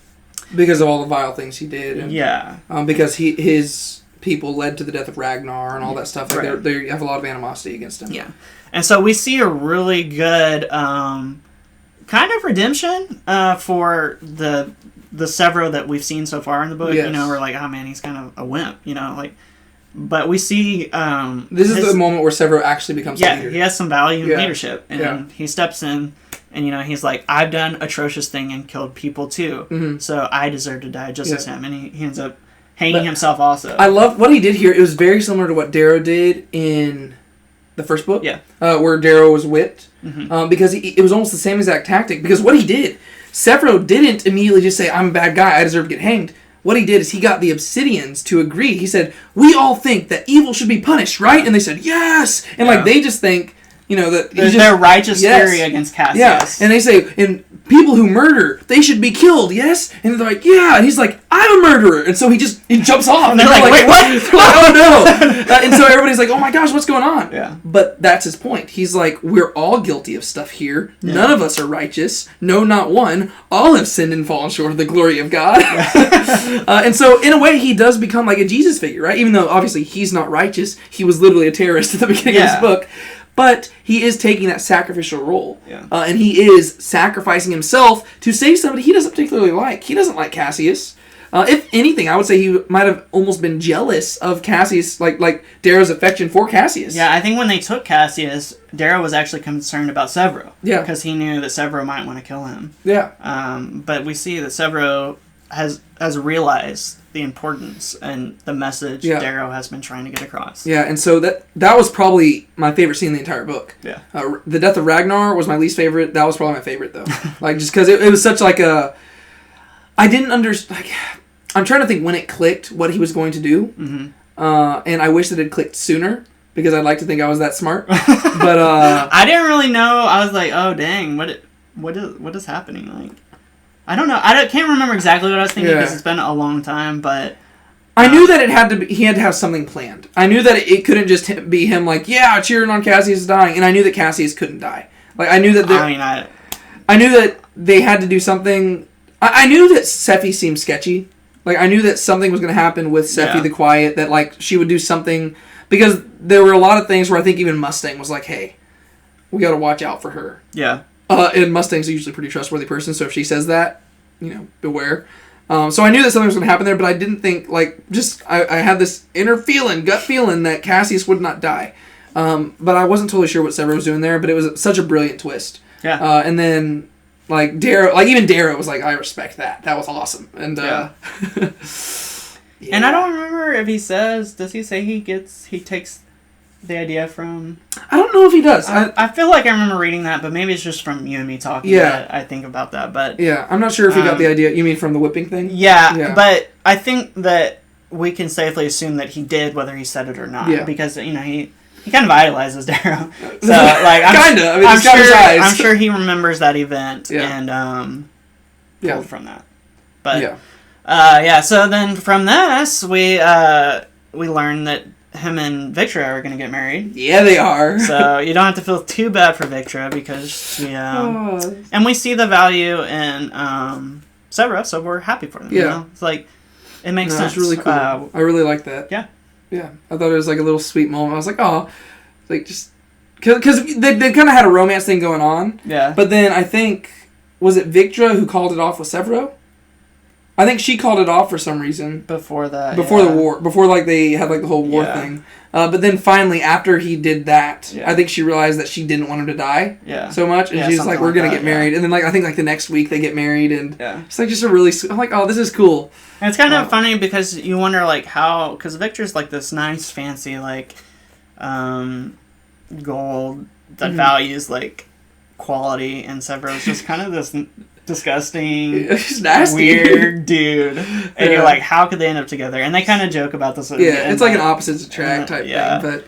Because of all the vile things he did. And, because his people led to the death of Ragnar and all that stuff. Like they have a lot of animosity against him. Yeah. And so we see a really good kind of redemption for the Severo that we've seen so far in the book. Yes. You know, we're like, oh man, he's kind of a wimp, you know, like, but we see this is the moment where Severo actually becomes a leader. He has some value in leadership, and he steps in, and you know, he's like, I've done atrocious thing and killed people too, so I deserve to die just as him, and he ends up hanging himself also. I love what he did here. It was very similar to what Darrow did in the first book, where Darrow was whipped, because it was almost the same exact tactic. Because what he did, Severo didn't immediately just say, I'm a bad guy, I deserve to get hanged. What he did is he got the Obsidians to agree. He said, we all think that evil should be punished, right? And they said, yes! And like they just think, you know, that there's their righteous fury against Cassius. Yeah, and they say, and people who murder, they should be killed, yes? And they're like, yeah. And he's like, I'm a murderer. And so he jumps off. And they're like, wait, what? They're like, oh no. And so everybody's like, oh my gosh, what's going on? Yeah. But that's his point. He's like, we're all guilty of stuff here. Yeah. None of us are righteous. No, not one. All have sinned and fallen short of the glory of God. And so in a way, he does become like a Jesus figure, right? Even though obviously he's not righteous. He was literally a terrorist at the beginning of this book. But he is taking that sacrificial role. Yeah. And he is sacrificing himself to save somebody he doesn't particularly like. He doesn't like Cassius. If anything, I would say he might have almost been jealous of Cassius, like Darrow's affection for Cassius. Yeah, I think when they took Cassius, Darrow was actually concerned about Severo. Yeah. Because he knew that Severo might want to kill him. Yeah. But we see that Severo has realized the importance and the message Darrow has been trying to get across. Yeah, and so that was probably my favorite scene in the entire book. Yeah. The death of Ragnar was my least favorite. That was probably my favorite, though. Like, just because it was such like a... I didn't understand... Like, I'm trying to think when it clicked what he was going to do. Mm-hmm. And I wish that it had clicked sooner, because I'd like to think I was that smart. But I didn't really know. I was like, oh, dang, what is happening? Like, I don't know. Can't remember exactly what I was thinking because it's been a long time, but... I knew that he had to have something planned. I knew that it couldn't just be him like, yeah, cheering on Cassius dying, and I knew that Cassius couldn't die. Like, I knew that... I knew that they had to do something... I knew that Sephi seemed sketchy. Like, I knew that something was going to happen with Sephi the Quiet, that, like, she would do something... Because there were a lot of things where I think even Mustang was like, hey, we got to watch out for her. Yeah. And Mustang's usually a pretty trustworthy person, so if she says that, you know, beware. So I knew that something was going to happen there, but I didn't think, like, just... I had this gut feeling that Cassius would not die. But I wasn't totally sure what Severo was doing there, but it was such a brilliant twist. Yeah. And then... Like Darrow, like even Darrow was like, I respect that. That was awesome. And yeah. And I don't remember if does he say he takes the idea from... I don't know if he does. I feel like I remember reading that, but maybe it's just from you and me talking that I think about that. But yeah, I'm not sure if he got the idea. You mean from the whipping thing? Yeah, but I think that we can safely assume that he did, whether he said it or not. Yeah. Because, you know, he kind of idolizes Darrow. So, like, I'm sure he remembers that event and pulled from that. But so then from this we learn that him and Victra are going to get married. Yeah, they are. So you don't have to feel too bad for Victra because and we see the value in Severo, so we're happy for them. Yeah, you know? It's like it makes sense. It's really cool. I really like that. Yeah. Yeah, I thought it was like a little sweet moment. I was like, oh, like just because they kind of had a romance thing going on. Yeah. But then I think was it Victra who called it off with Severo? I think she called it off for some reason. Before that. Before the war. Before, like, they had, like, the whole war thing. But then finally, after he did that, I think she realized that she didn't want him to die so much. And she's like, we're going to get married. And then, like, I think, like, the next week they get married. And it's, like, just a really... I'm like, oh, this is cool. And it's kind of funny because you wonder, like, how... Because Victor's, like, this nice, fancy, like, gold that values, like, quality. And Severo's just kind of this... disgusting, weird dude, and you're like, how could they end up together? And they kind of joke about this. It's like an opposites attract type thing, but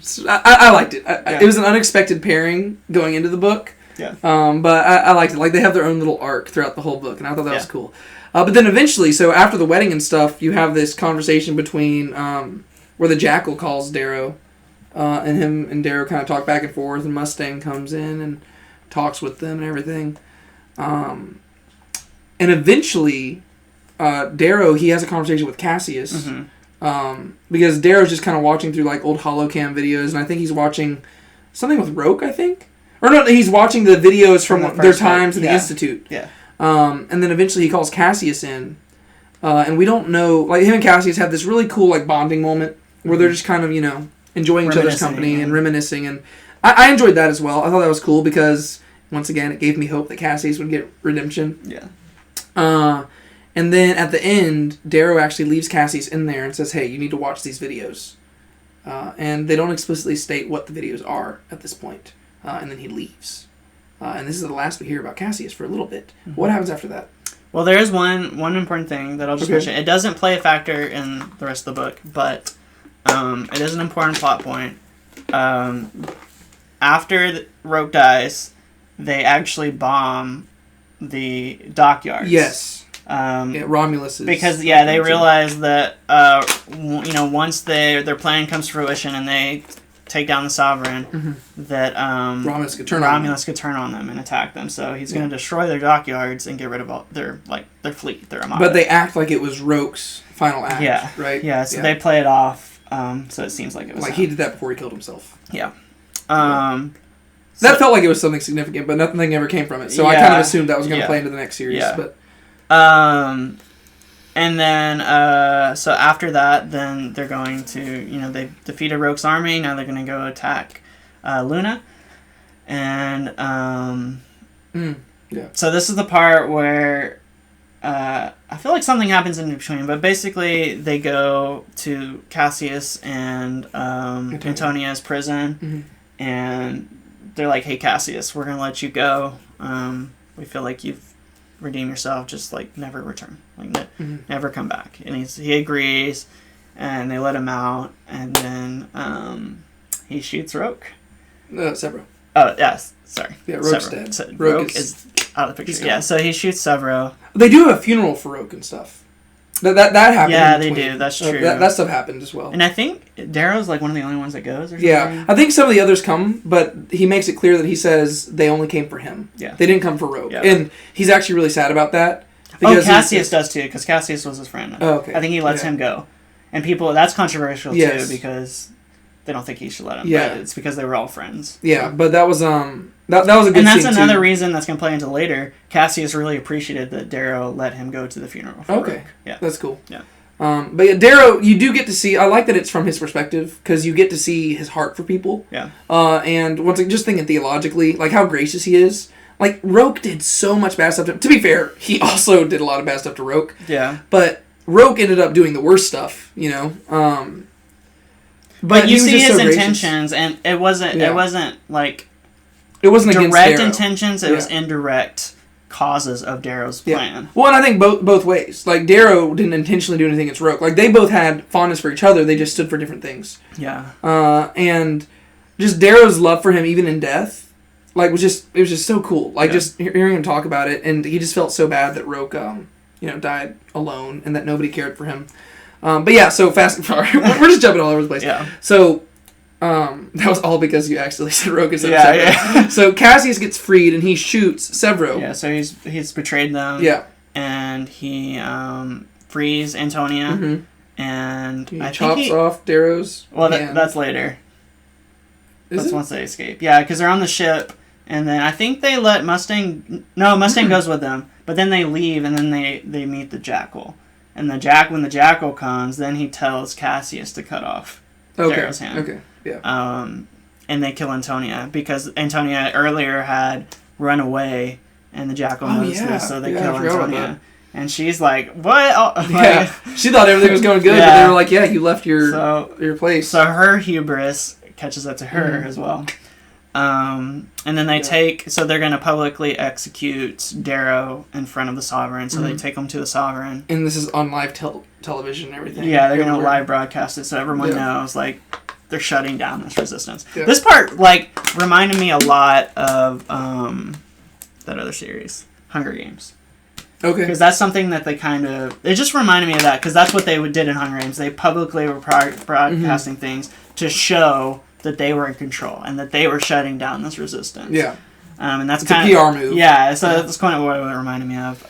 so I liked it. It was an unexpected pairing going into the book. But I liked it. Like, they have their own little arc throughout the whole book, and I thought that was cool. But then eventually, so after the wedding and stuff, you have this conversation between where the Jackal calls Darrow, and him and Darrow kind of talk back and forth, and Mustang comes in and talks with them and everything. And eventually, Darrow, he has a conversation with Cassius, because Darrow's just kind of watching through, like, old holocam videos, and I think he's watching something with Rogue, I think? Or no, he's watching the videos from their times in the Institute. And then eventually he calls Cassius in, and we don't know, like, him and Cassius have this really cool, like, bonding moment, where they're just kind of, you know, enjoying each other's company and reminiscing, and I enjoyed that as well. I thought that was cool, because... Once again, it gave me hope that Cassius would get redemption. And then at the end, Darrow actually leaves Cassius in there and says, hey, you need to watch these videos. And they don't explicitly state what the videos are at this point. And then he leaves. And this is the last we hear about Cassius for a little bit. What happens after that? Well, there is one important thing that I'll just mention. It doesn't play a factor in the rest of the book, but it is an important plot point. After Rogue dies... They actually bomb the dockyards. Yes. Romulus is... Because, they realize that, once their plan comes to fruition and they take down the Sovereign, that Romulus could turn on them and attack them. So he's going to destroy their dockyards and get rid of all their fleet, their armada. But they act like it was Roke's final act, right? Yeah, so they play it off, so it seems like it was... Like, he did that before he killed himself. That felt like it was something significant, but nothing ever came from it. So I kind of assumed that was going to play into the next series. But and then, so after that, then they're going to, they defeated Roke's army. Now they're going to go attack Luna. And so this is the part where I feel like something happens in between. But basically, they go to Cassius and Antonia's prison. And... they're like, hey, Cassius, we're going to let you go. We feel like you've redeemed yourself. Just, like, never return. Like, never come back. And he agrees, and they let him out. And then he shoots Rogue. Severo. Oh, yes. Sorry. Yeah, Rogue's dead. So Rogue is out of the picture. Yeah, so he shoots Severo. They do have a funeral for Rogue and stuff. That happened. Yeah, they do. That's true. That stuff happened as well. And I think Darrow's like one of the only ones that goes. Or something. Yeah, I think some of the others come, but he makes it clear that he says they only came for him. Yeah, they didn't come for Rogue, and he's actually really sad about that. Cassius does too, because Cassius was his friend. Oh, okay. I think he lets him go, and people that's controversial too because they don't think he should let him. Yeah, but it's because they were all friends. Yeah, but that was that was a good. And that's scene another too. reason that's going to play into later. Cassius really appreciated that Darrow let him go to the funeral. For Rogue. Yeah, that's cool. Yeah. But Darrow, you do get to see... I like that it's from his perspective, because you get to see his heart for people. Yeah. And once again, just thinking theologically, like how gracious he is. Like, Rogue did so much bad stuff to him. To be fair, he also did a lot of bad stuff to Rogue. Yeah. But Rogue ended up doing the worst stuff, you know? But you see his intentions, and it wasn't like... It wasn't direct intentions, it was indirect causes of Darrow's plan. Well, and I think both ways. Like, Darrow didn't intentionally do anything against Rogue. Like, they both had fondness for each other, they just stood for different things. Yeah. And just Darrow's love for him, even in death, like, it was just so cool. Like, just hearing him talk about it, and he just felt so bad that Rogue, died alone, and that nobody cared for him. But yeah, so fast and forward. We're just jumping all over the place. Yeah. So, that was all because you actually said Rogue instead of Severo. Yeah. So Cassius gets freed and he shoots Severo. Yeah, so he's betrayed them. Yeah. And he frees Antonia. Mm-hmm. And he chops off Darrow's hand. That's later. That's once they escape. Yeah, because they're on the ship. And then I think they let Mustang... No, Mustang goes with them. But then they leave, and then they meet the Jackal. And when the Jackal comes, then he tells Cassius to cut off Darrow's hand. Okay, yeah. And they kill Antonia, because Antonia earlier had run away, and the Jackal knows this, so they kill Antonia. And she's like, what? Oh, yeah, she thought everything was going good, but they were like, yeah, you left your place. So her hubris catches up to her as well. And then they they're going to publicly execute Darrow in front of the Sovereign, so they take him to the Sovereign. And this is on live television and everything. Yeah, they're going to live broadcast it, so everyone knows, like, they're shutting down this resistance. Yeah. This part, like, reminded me a lot of that other series, Hunger Games. Okay. Because that's something that they it just reminded me of that, because that's what they did in Hunger Games. They publicly were broadcasting things to show that they were in control and that they were shutting down this resistance. Yeah. And that's it's a PR move. Yeah, so that's kind of what it reminded me of.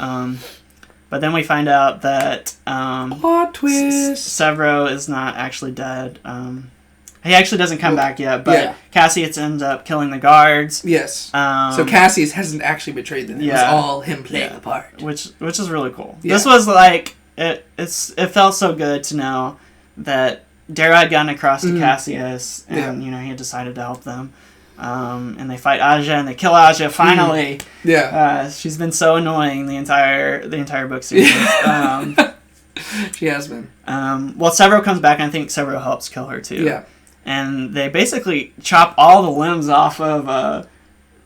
But then we find out that plot twist. Severo is not actually dead. He actually doesn't come back yet, but Cassius ends up killing the guards. Yes. So Cassius hasn't actually betrayed them. It was all him playing the part. Which is really cool. Yeah. This was like it felt so good to know that Darrow had gotten across to Cassius, and he had decided to help them. And they fight Aja, and they kill Aja finally. Yeah. She's been so annoying the entire book series. She has been. Well, Severo comes back, and I think Severo helps kill her too. Yeah. And they basically chop all the limbs off of.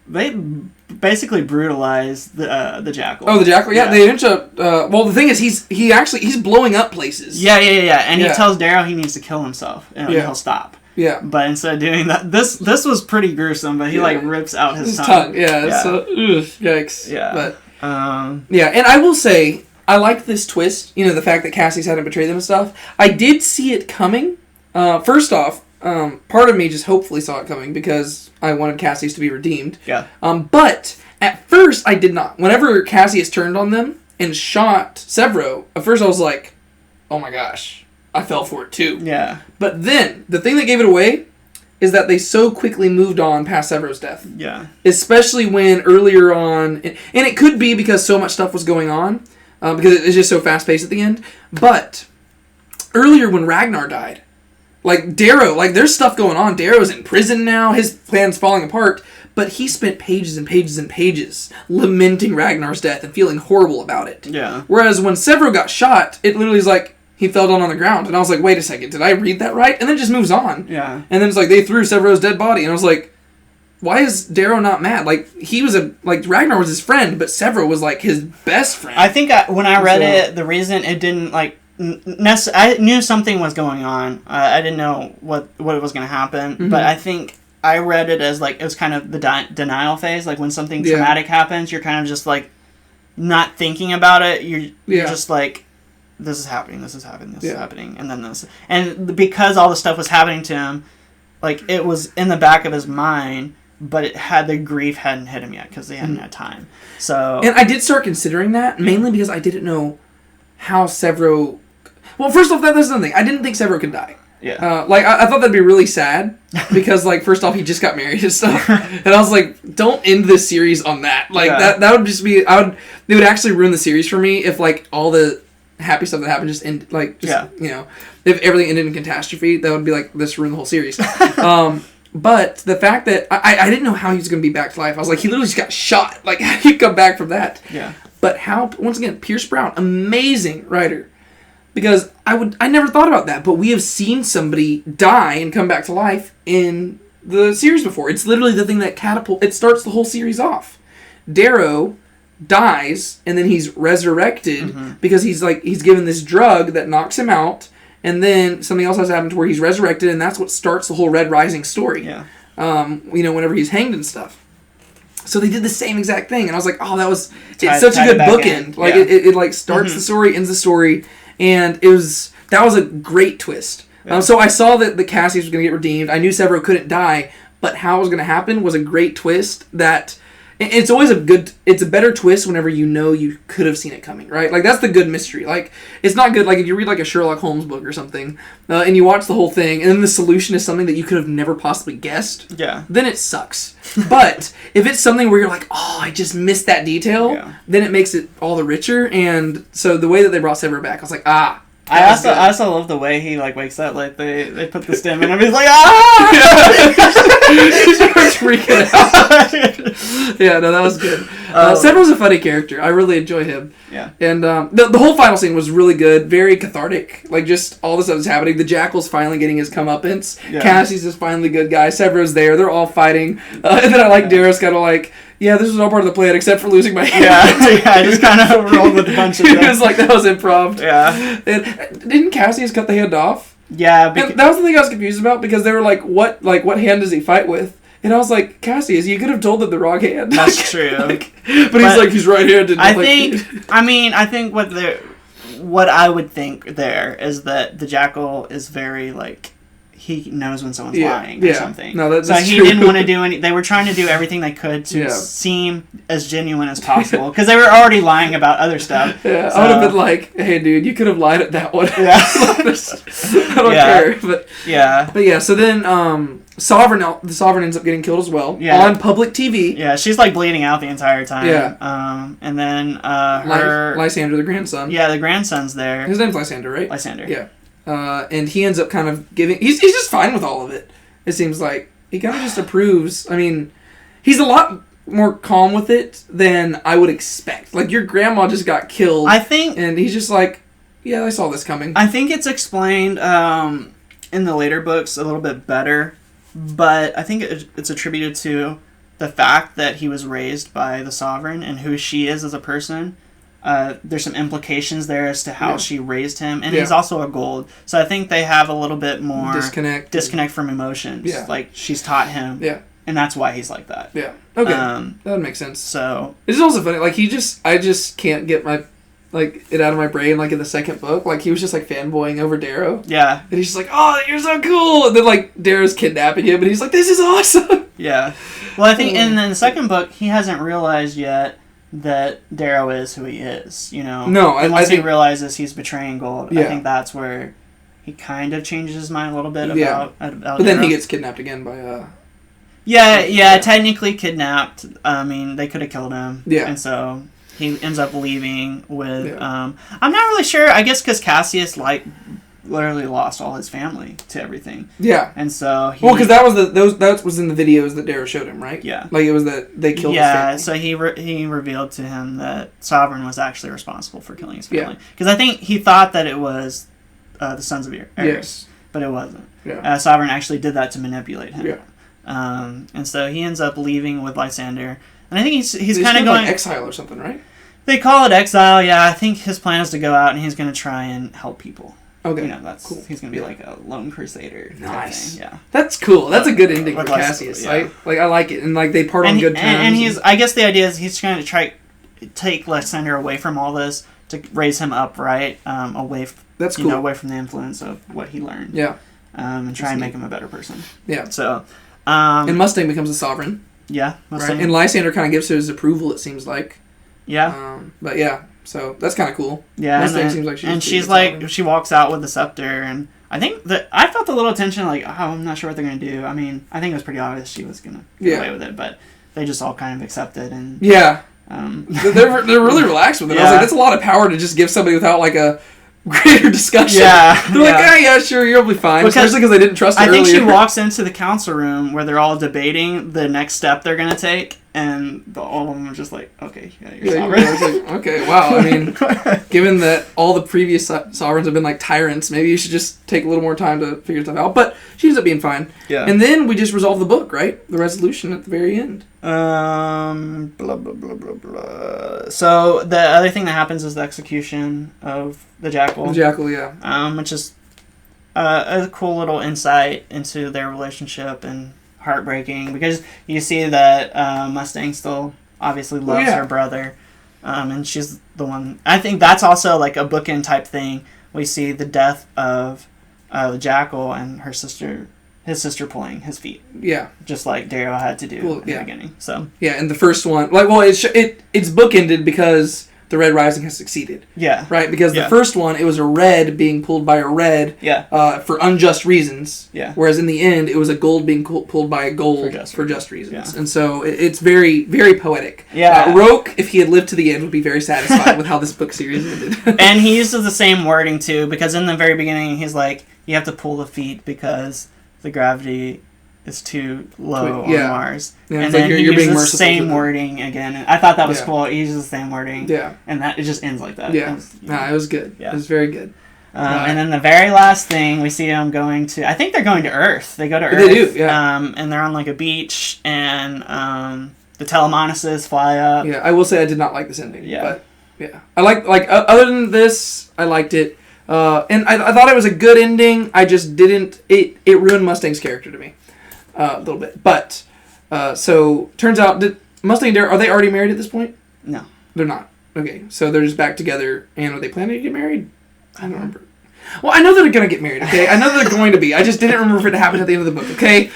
They basically brutalize the Jackal. Oh, the Jackal. Yeah, they end up. Well, the thing is, he's blowing up places. Yeah. And he tells Darrow he needs to kill himself, and he'll stop. Yeah. But instead of doing that, this was pretty gruesome. But he rips out his tongue. Yeah. So yikes. Yeah. But and I will say I like this twist. The fact that Cassius hadn't betrayed them and stuff. I did see it coming. First off. Part of me just hopefully saw it coming because I wanted Cassius to be redeemed. Yeah. But at first I did not. Whenever Cassius turned on them and shot Severo, at first I was like, oh my gosh, I fell for it too. Yeah. But then the thing that gave it away is that they so quickly moved on past Severo's death. Yeah. Especially when earlier on, and it could be because so much stuff was going on, because it's just so fast paced at the end. But earlier when Ragnar died. Like, Darrow, there's stuff going on. Darrow's in prison now. His plan's falling apart. But he spent pages and pages and pages lamenting Ragnar's death and feeling horrible about it. Yeah. Whereas when Severo got shot, it literally is like he fell down on the ground. And I was like, wait a second, did I read that right? And then it just moves on. Yeah. And then it's like they threw Severo's dead body. And I was like, why is Darrow not mad? He was Ragnar was his friend, but Severo was his best friend. I think when I read it, the reason it didn't I knew something was going on. I didn't know what was going to happen, but I think I read it as it was kind of the denial phase. When something traumatic happens, you're kind of just not thinking about it. You're just this is happening, this is happening, this is happening, and then this. And because all the stuff was happening to him, it was in the back of his mind, but the grief hadn't hit him yet because they hadn't had time. So, and I did start considering that mainly because I didn't know how Severo. Well, first off, that's another thing. I didn't think Severo could die. Yeah. I thought that'd be really sad because, first off, he just got married and stuff, and I was like, don't end this series on that. That would just be. It would actually ruin the series for me if all the happy stuff that happened just end. If everything ended in catastrophe, that would be this ruined the whole series. But the fact that I didn't know how he was going to be back to life. I was like, he literally just got shot. How do you come back from that? Yeah. But how, once again, Pierce Brown, amazing writer. Because I never thought about that, but we have seen somebody die and come back to life in the series before. It's literally the thing that it starts the whole series off. Darrow dies, and then he's resurrected because he's given this drug that knocks him out, and then something else has happened to where he's resurrected, and that's what starts the whole Red Rising story. Yeah. Whenever he's hanged and stuff. So they did the same exact thing, and I was like, oh, it's such a good bookend. It starts the story, ends the story, and that was a great twist. Yeah. So I saw that the Cassius was going to get redeemed. I knew Severo couldn't die, but how it was going to happen was a great twist that it's always it's a better twist whenever you know you could have seen it coming, right? Like, that's the good mystery. Like, it's not good, like, if you read, like, a Sherlock Holmes book or something, and you watch the whole thing, and then the solution is something that you could have never possibly guessed, then it sucks. But if it's something where you're like, oh, I just missed that detail, then it makes it all the richer, and so the way that they brought Severo back, I was like, I also love the way he, like, wakes up, like, they put the stem in him, he's like, ah! He starts freaking out. Yeah, no, that was good. Severo's a funny character. I really enjoy him. Yeah. And the whole final scene was really good, very cathartic. Like, just all this stuff is happening. The Jackal's finally getting his comeuppance. Yeah. Cassius is finally good guy. Severo's there. They're all fighting. And then I like Darrow's kind of like, yeah, this was all part of the plan except for losing my hand. Yeah, I just kind of rolled with a bunch of stuff. It was like, that was improv. Yeah. And didn't Cassius cut the hand off? Yeah. And that was the thing I was confused about, because they were like, what hand does he fight with? And I was like, Cassius, you could have told them the wrong hand. That's true. But he's like, he's right-handed. I think what I would think there is that the Jackal is very, like, he knows when someone's lying or something. No, that's so he true. Didn't want to do any. They were trying to do everything they could to seem as genuine as possible, because they were already lying about other stuff. Yeah, so. I would have been like, "Hey, dude, you could have lied at that one." Yeah, I don't care. But yeah. So then, the Sovereign ends up getting killed as well on public TV. Yeah, she's like bleeding out the entire time. Yeah. And then Lysander, the grandson. Yeah, the grandson's there. His name's Lysander, right? Lysander. Yeah. And he ends up kind of giving... He's just fine with all of it, it seems like. He kind of just approves. I mean, he's a lot more calm with it than I would expect. Like, your grandma just got killed. I think... And he's just like, yeah, I saw this coming. I think it's explained in the later books a little bit better, but I think it's attributed to the fact that he was raised by the Sovereign and who she is as a person. There's some implications there as to how she raised him, and he's also a gold. So I think they have a little bit more disconnect from emotions. Yeah. Like, she's taught him, and that's why he's like that. Yeah. Okay. That would make sense. So it's also funny. Like, I just can't get it out of my brain. Like, in the second book, like, he was just like fanboying over Darrow. Yeah. And he's just like, "Oh, you're so cool," and then like Darrow's kidnapping him, and he's like, "This is awesome." Yeah. Well, I think in the second book, he hasn't realized yet that Darrow is who he is, you know? No, and once he realizes he's betraying Gold, I think that's where he kind of changes his mind a little bit about But Darrow. then he gets kidnapped again by, technically kidnapped. I mean, they could have killed him. Yeah. And so he ends up leaving with, I'm not really sure, I guess because Cassius, literally lost all his family to everything. Yeah. And so because that was in the videos that Darrow showed him, right? Yeah. Like, it was that they killed his family. Yeah, so he revealed to him that Sovereign was actually responsible for killing his family. Because I think he thought that it was the Sons of Eris, but it wasn't. Yeah. Sovereign actually did that to manipulate him. Yeah. And so he ends up leaving with Lysander. And I think he's kind of going... like exile or something, right? They call it exile, yeah. I think his plan is to go out and he's going to try and help people. Okay. You know, that's cool. He's gonna be like a lone crusader. Nice. Thing. Yeah. That's cool. That's a good ending for Cassius. Like, I like it, and like they part on good terms. And he's. I guess the idea is he's trying to take Lysander away from all this to raise him up, right? Away. That's cool. Away from the influence of what he learned. Yeah. And try and make him a better person. Yeah. So. And Mustang becomes a sovereign. Yeah. Mustang. Right. And Lysander kind of gives his approval. It seems like. Yeah. But yeah. So that's kind of cool. Yeah, seems like she's like she walks out with the scepter, and I think that I felt a little tension, like, oh, I'm not sure what they're gonna do. I mean, I think it was pretty obvious she was gonna get away with it, but they just all kind of accepted and they're really relaxed with it. I was like, that's a lot of power to just give somebody without like a greater discussion. Yeah, they're like, yeah, sure, you'll be fine. Especially because they didn't trust her earlier. I think she walks into the council room where they're all debating the next step they're gonna take. And all of them are just like, okay, you're sovereign. I was like, okay, wow. I mean, given that all the previous sovereigns have been like tyrants, maybe you should just take a little more time to figure stuff out. But she ends up being fine. Yeah. And then we just resolve the book, right? The resolution at the very end. Blah, blah, blah, blah, blah. So the other thing that happens is the execution of the Jackal. The Jackal, yeah. Which is a cool little insight into their relationship and heartbreaking, because you see that Mustang still obviously loves her brother, and she's the one. I think that's also like a bookend type thing. We see the death of the Jackal and his his sister pulling his feet. Yeah. Just like Darrow had to do in the beginning. So yeah, and the first one, like, well, it's bookended because the Red Rising has succeeded. Yeah. Right? Because the first one, it was a red being pulled by a red for unjust reasons. Yeah. Whereas in the end, it was a gold being pulled by a gold for just reasons. Yeah. And so it's very, very poetic. Yeah. Roke, if he had lived to the end, would be very satisfied with how this book series ended. And he uses the same wording, too, because in the very beginning, he's like, you have to pull the feet because the gravity is too low on Mars. Yeah, and then he uses the same wording again. I thought that was cool. He uses the same wording. Yeah. And it just ends like that. Yeah. It was good. Yeah. It was very good. And then the very last thing, we see them going to... I think they're going to Earth. They go to Earth. They do, yeah. And they're on like a beach, and the Telemonuses fly up. Yeah, I will say I did not like this ending. Yeah. But, yeah. I other than this, I liked it. And I thought it was a good ending. I just didn't... It ruined Mustang's character to me. A little bit. But, so, turns out, did Mustang and Darrow, are they already married at this point? No. They're not. Okay, so they're just back together, and are they planning to get married? I don't remember. Well, I know that they're going to get married, okay? I know that they're going to be. I just didn't remember if it happened at the end of the book, okay?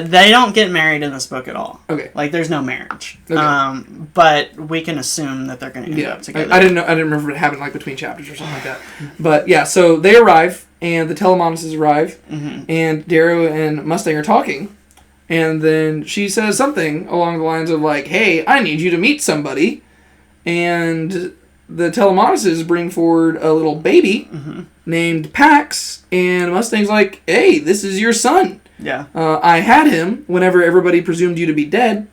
They don't get married in this book at all. Okay. Like, there's no marriage. Okay. But we can assume that they're going to end up together. I didn't remember if it happened, like, between chapters or something like that. But, yeah, so they arrive, and the Telemonuses arrive, and Darrow and Mustang are talking, and then she says something along the lines of, like, hey, I need you to meet somebody, and the Telemonuses bring forward a little baby named Pax, and Mustang's like, hey, this is your son. Yeah. I had him whenever everybody presumed you to be dead,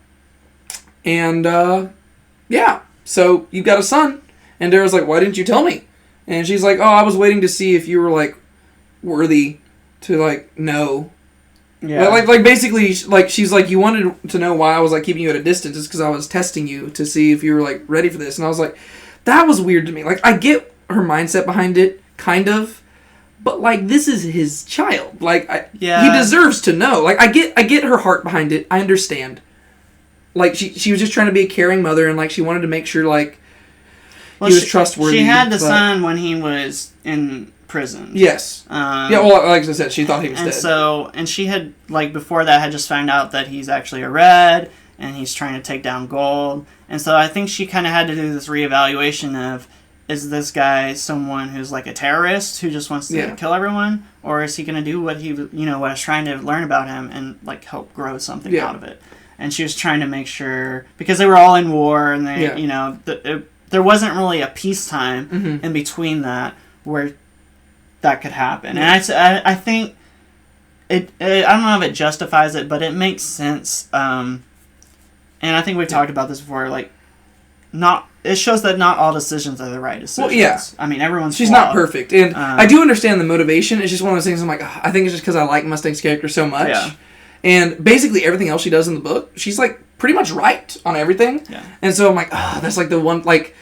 and, so you've got a son. And Darrow's like, why didn't you tell me? And she's like, oh, I was waiting to see if you were, like, worthy to, like, know. Yeah. Like basically, like, she's like, you wanted to know why I was, like, keeping you at a distance. It's because I was testing you to see if you were, like, ready for this. And I was like, that was weird to me. Like, I get her mindset behind it, kind of. But, like, this is his child. Like, he deserves to know. Like, I get her heart behind it. I understand. Like, she was just trying to be a caring mother, and, like, she wanted to make sure, like, he was trustworthy. She had the son when he was in prison. Yes. Well, like I said, she thought he was dead. And she had, like, before that, had just found out that he's actually a red, and he's trying to take down gold. And so I think she kind of had to do this reevaluation of, is this guy someone who's, like, a terrorist who just wants to kill everyone? Or is he going to do what what I was trying to learn about him and, like, help grow something out of it? And she was trying to make sure, because they were all in war, and they, there wasn't really a peacetime in between that where that could happen. And I think I don't know if it justifies it, but it makes sense. And I think we've talked about this before. Like, it shows that not all decisions are the right decisions. Well, yeah. I mean, she's flawed. Not perfect, and I do understand the motivation. It's just one of those things. I'm like, I think it's just because I like Mustang's character so much. Yeah. And basically everything else she does in the book, she's like pretty much right on everything. Yeah. And so I'm like, that's like the one, like,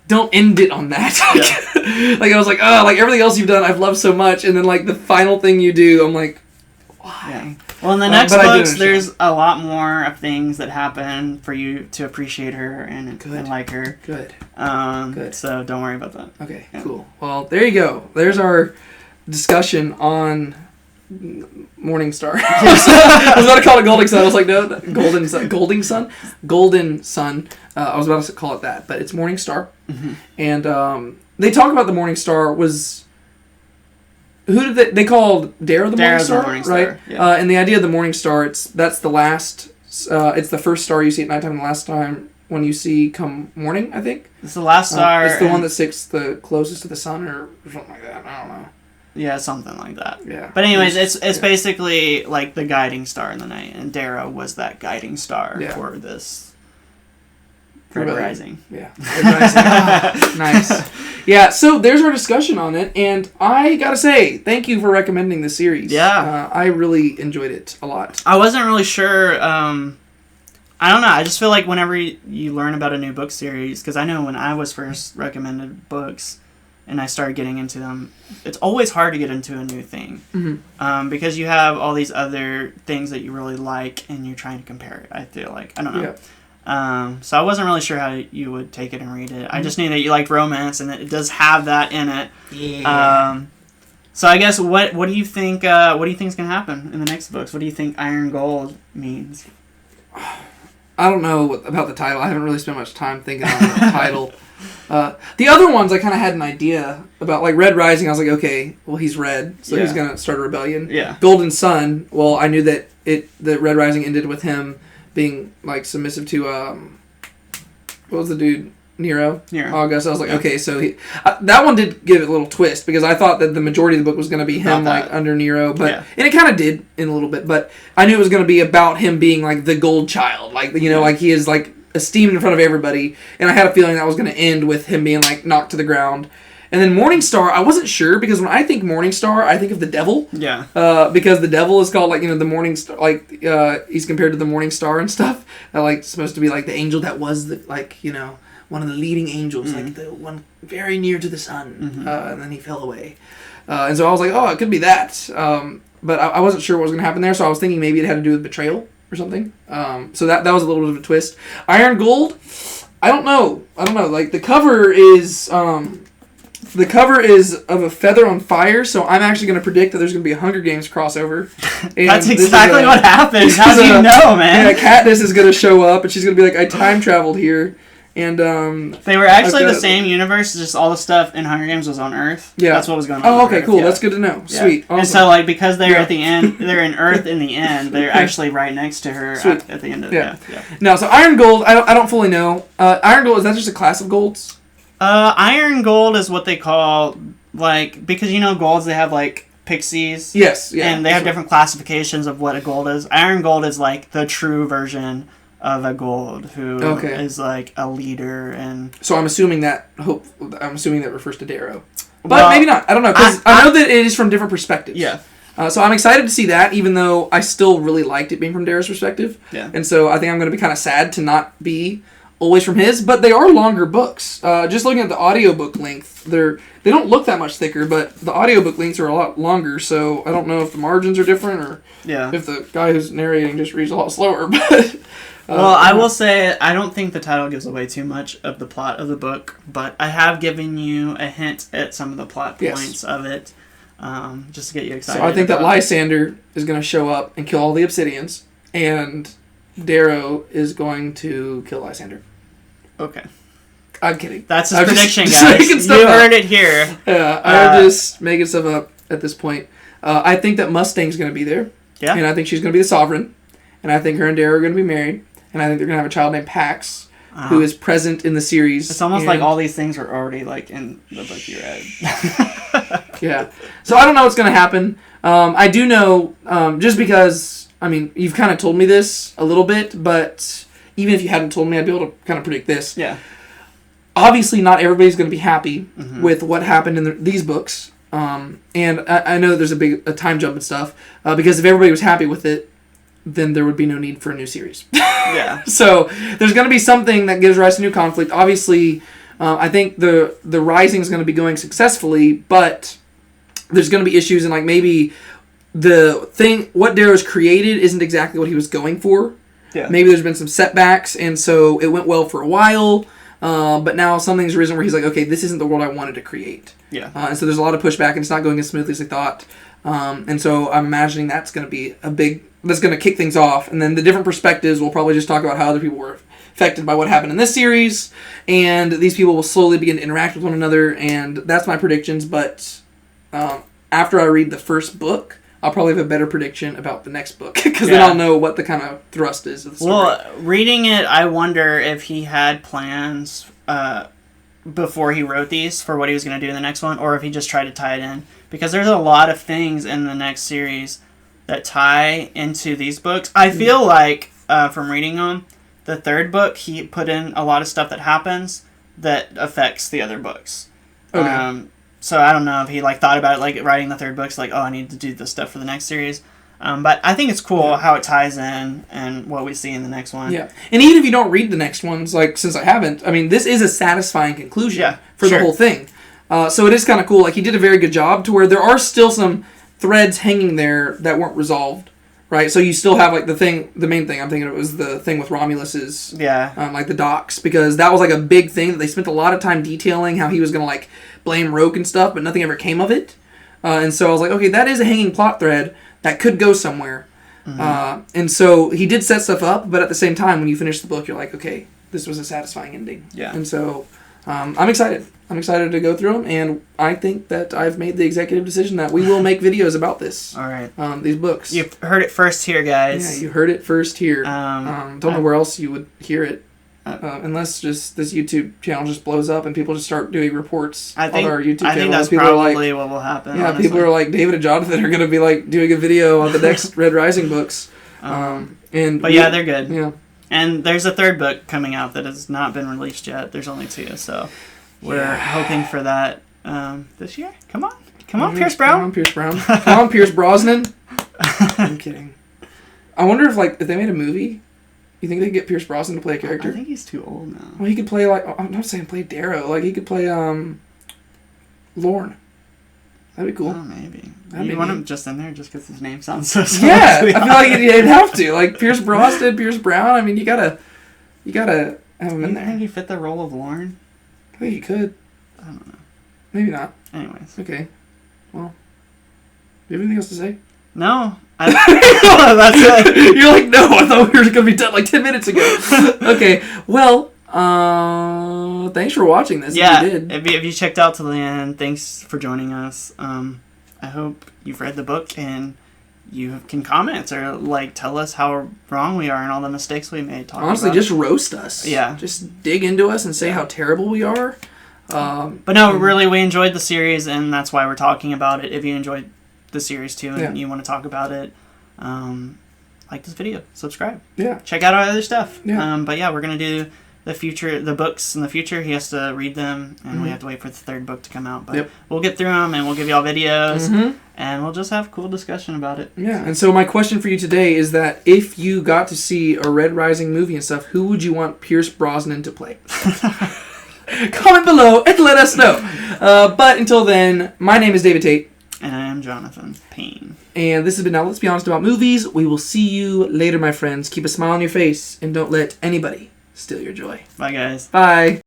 don't end it on that. Yeah. Like, I was like, like everything else you've done, I've loved so much. And then, like, the final thing you do, I'm like, why? Yeah. Well, in the next books, there's a lot more of things that happen for you to appreciate her and like her. Good. Good. So don't worry about that. Okay, cool. Well, there you go. There's our discussion on Morning Star. I was about to call it Golden Sun. I was like, no, Golden Sun. Golden Sun? Golden Sun. I was about to call it that, but it's Morning Star. Mm-hmm. And they talk about the Morning Star was... Who did they called Darrow the Morning Star, right? Yeah. And the idea of the Morning Star, that's the last... it's the first star you see at nighttime and the last time when you see come morning, I think. It's the last star. It's the one that sits the closest to the sun or something like that. I don't know. Yeah, something like that. Yeah. But anyways, it's basically like the guiding star in the night, and Darrow was that guiding star for this Red Rising. Yeah. Red Rising. Nice. Yeah, so there's our discussion on it, and I gotta say, thank you for recommending the series. Yeah. I really enjoyed it a lot. I wasn't really sure, I don't know, I just feel like whenever you learn about a new book series, because I know when I was first recommended books, and I started getting into them, it's always hard to get into a new thing. Mm-hmm. Because you have all these other things that you really like, and you're trying to compare it, I feel like. I don't know. Yeah. So I wasn't really sure how you would take it and read it. Mm-hmm. I just knew that you liked romance, and that it does have that in it. Yeah. So I guess what do you think? What do you think is gonna happen in the next books? What do you think Iron Gold means? I don't know about the title. I haven't really spent much time thinking on the title. The other ones I kind of had an idea about, like Red Rising. I was like, okay, well he's red, so he's gonna start a rebellion. Yeah. Golden Sun. Well, I knew that Red Rising ended with him being like submissive to what was the dude? Nero. August. I was like, okay, so that one did give it a little twist because I thought that the majority of the book was going to be him like under Nero, but and it kind of did in a little bit, but I knew it was going to be about him being like the gold child, like like he is like esteemed in front of everybody, and I had a feeling that was going to end with him being like knocked to the ground. And then Morningstar, I wasn't sure because when I think Morningstar, I think of the devil. Yeah. Because the devil is called like the Morning Star, like he's compared to the Morning Star and stuff. Like supposed to be like the angel that was the like one of the leading angels, like the one very near to the sun, and then he fell away. And so I was like, oh, it could be that. But I wasn't sure what was going to happen there, so I was thinking maybe it had to do with betrayal or something. So that was a little bit of a twist. Iron Gold, I don't know. Like the cover is of a feather on fire, so I'm actually going to predict that there's going to be a Hunger Games crossover. And that's exactly what happens. How do you know, man? Yeah, Katniss is going to show up, and she's going to be like, I time traveled here. And they were actually the same universe, just all the stuff in Hunger Games was on Earth. Yeah. That's what was going on. Oh, okay, cool. Yeah. That's good to know. Yeah. Sweet. Awesome. And so, like, because they're at the end, they're in Earth in the end, they're actually right next to her at the end of the No, so Iron Gold, I don't fully know. Iron Gold, is that just a class of golds? Iron Gold is what they call, like, because, golds, they have, like, pixies. Yes, yeah. And they have different classifications of what a gold is. Iron Gold is, like, the true version of a gold who is like a leader, and so I'm assuming that refers to Darrow, but maybe not. I don't know because I know that it is from different perspectives. Yeah. So I'm excited to see that, even though I still really liked it being from Darrow's perspective. Yeah. And so I think I'm going to be kind of sad to not be always from his, but they are longer books. Just looking at the audiobook length, they don't look that much thicker, but the audiobook lengths are a lot longer. So I don't know if the margins are different or if the guy who's narrating just reads a lot slower, but. Well, I will say I don't think the title gives away too much of the plot of the book, but I have given you a hint at some of the plot points of it, just to get you excited. So I think that Lysander is going to show up and kill all the Obsidians, and Darrow is going to kill Lysander. Okay. I'm kidding. That's his prediction, guys. You heard it here. Yeah, I'm just making stuff up at this point. I think that Mustang's going to be there. Yeah. And I think she's going to be the sovereign. And I think her and Darrow are going to be married. And I think they're going to have a child named Pax, who is present in the series. It's almost like all these things are already like in the book you read. Yeah. So I don't know what's going to happen. I do know, just because, you've kind of told me this a little bit, but even if you hadn't told me, I'd be able to kind of predict this. Yeah. Obviously, not everybody's going to be happy with what happened in these books. And I know there's a time jump and stuff, because if everybody was happy with it, then there would be no need for a new series. Yeah. So there's going to be something that gives rise to new conflict. Obviously, I think the Rising is going to be going successfully, but there's going to be issues, and like maybe what Darrow's created isn't exactly what he was going for. Yeah. Maybe there's been some setbacks, and so it went well for a while, but now something's risen where he's like, okay, this isn't the world I wanted to create. Yeah. And so there's a lot of pushback, and it's not going as smoothly as I thought. And so I'm imagining that's going to be that's going to kick things off. And then the different perspectives, we'll probably just talk about how other people were affected by what happened in this series. And these people will slowly begin to interact with one another. And that's my predictions. But after I read the first book, I'll probably have a better prediction about the next book. Because then I'll know what the kind of thrust is of the story. Well, reading it, I wonder if he had plans before he wrote these for what he was going to do in the next one, or if he just tried to tie it in. Because there's a lot of things in the next series that tie into these books. I feel like, from reading them, the third book, he put in a lot of stuff that happens that affects the other books. Okay. So I don't know if he thought about it, like writing the third book's like, oh, I need to do this stuff for the next series. But I think it's cool how it ties in and what we see in the next one. Yeah. And even if you don't read the next ones, since I haven't, this is a satisfying conclusion for the whole thing. So it is kind of cool. He did a very good job to where there are still some threads hanging there that weren't resolved, right? So you still have the main thing I'm thinking of was the thing with Romulus's, the docks, because that was a big thing that they spent a lot of time detailing how he was going to blame Rogue and stuff, but nothing ever came of it. And so I was like, okay, that is a hanging plot thread that could go somewhere. And so he did set stuff up, but at the same time, when you finish the book, you're like, okay, this was a satisfying ending. Yeah. And so I'm excited. I'm excited to go through them, and I think that I've made the executive decision that we will make videos about this. All right. These books. You've heard it first here, guys. Yeah, you heard it first here. Don't know where else you would hear it. Unless just this YouTube channel just blows up and people just start doing reports on our YouTube channel. I think that's people probably what will happen. Yeah, honestly. people are like, David and Jonathan are going to be like doing a video on the next Red Rising books. But they're good. Yeah. And there's a third book coming out that has not been released yet. There's only 2, so we're hoping for that this year. Come on, Pierce Brown. Come on, Pierce Brown. Come on, Pierce Brosnan. I'm kidding. I wonder if they made a movie. You think they could get Pierce Brosnan to play a character? I think he's too old now. Well, he could play I'm not saying play Darrow. He could play Lorne. That'd be cool. Oh, maybe. You want him just in there just because his name sounds so similar. Yeah, I feel like you'd have to. Pierce Brosnan, Pierce Brown. I mean, you gotta have him in there. You think he fit the role of Lorne? I think he could. I don't know. Maybe not. Anyways. Okay. Well, do you have anything else to say? No. That's it. You're like, no, I thought we were going to be done 10 minutes ago. Okay, well, thanks for watching this. Yeah, if you did. If you checked out to the end, thanks for joining us. I hope you've read the book and you can comment or tell us how wrong we are and all the mistakes we made. Honestly, just roast us. Yeah. Just dig into us and say how terrible we are. But no, really, we enjoyed the series, and that's why we're talking about it. If you enjoyed the series too and you want to talk about it, like this video, subscribe, check out our other stuff. But yeah, we're gonna do the books in the future. He has to read them, and we have to wait for the third book to come out, but we'll get through them and we'll give y'all videos, and we'll just have cool discussion about it. And so my question for you today is that if you got to see a Red Rising movie and stuff, who would you want Pierce Brosnan to play? Comment below and let us know. But until then, my name is David Tate. And I am Jonathan Payne. And this has been Now Let's Be Honest About Movies. We will see you later, my friends. Keep a smile on your face and don't let anybody steal your joy. Bye, guys. Bye.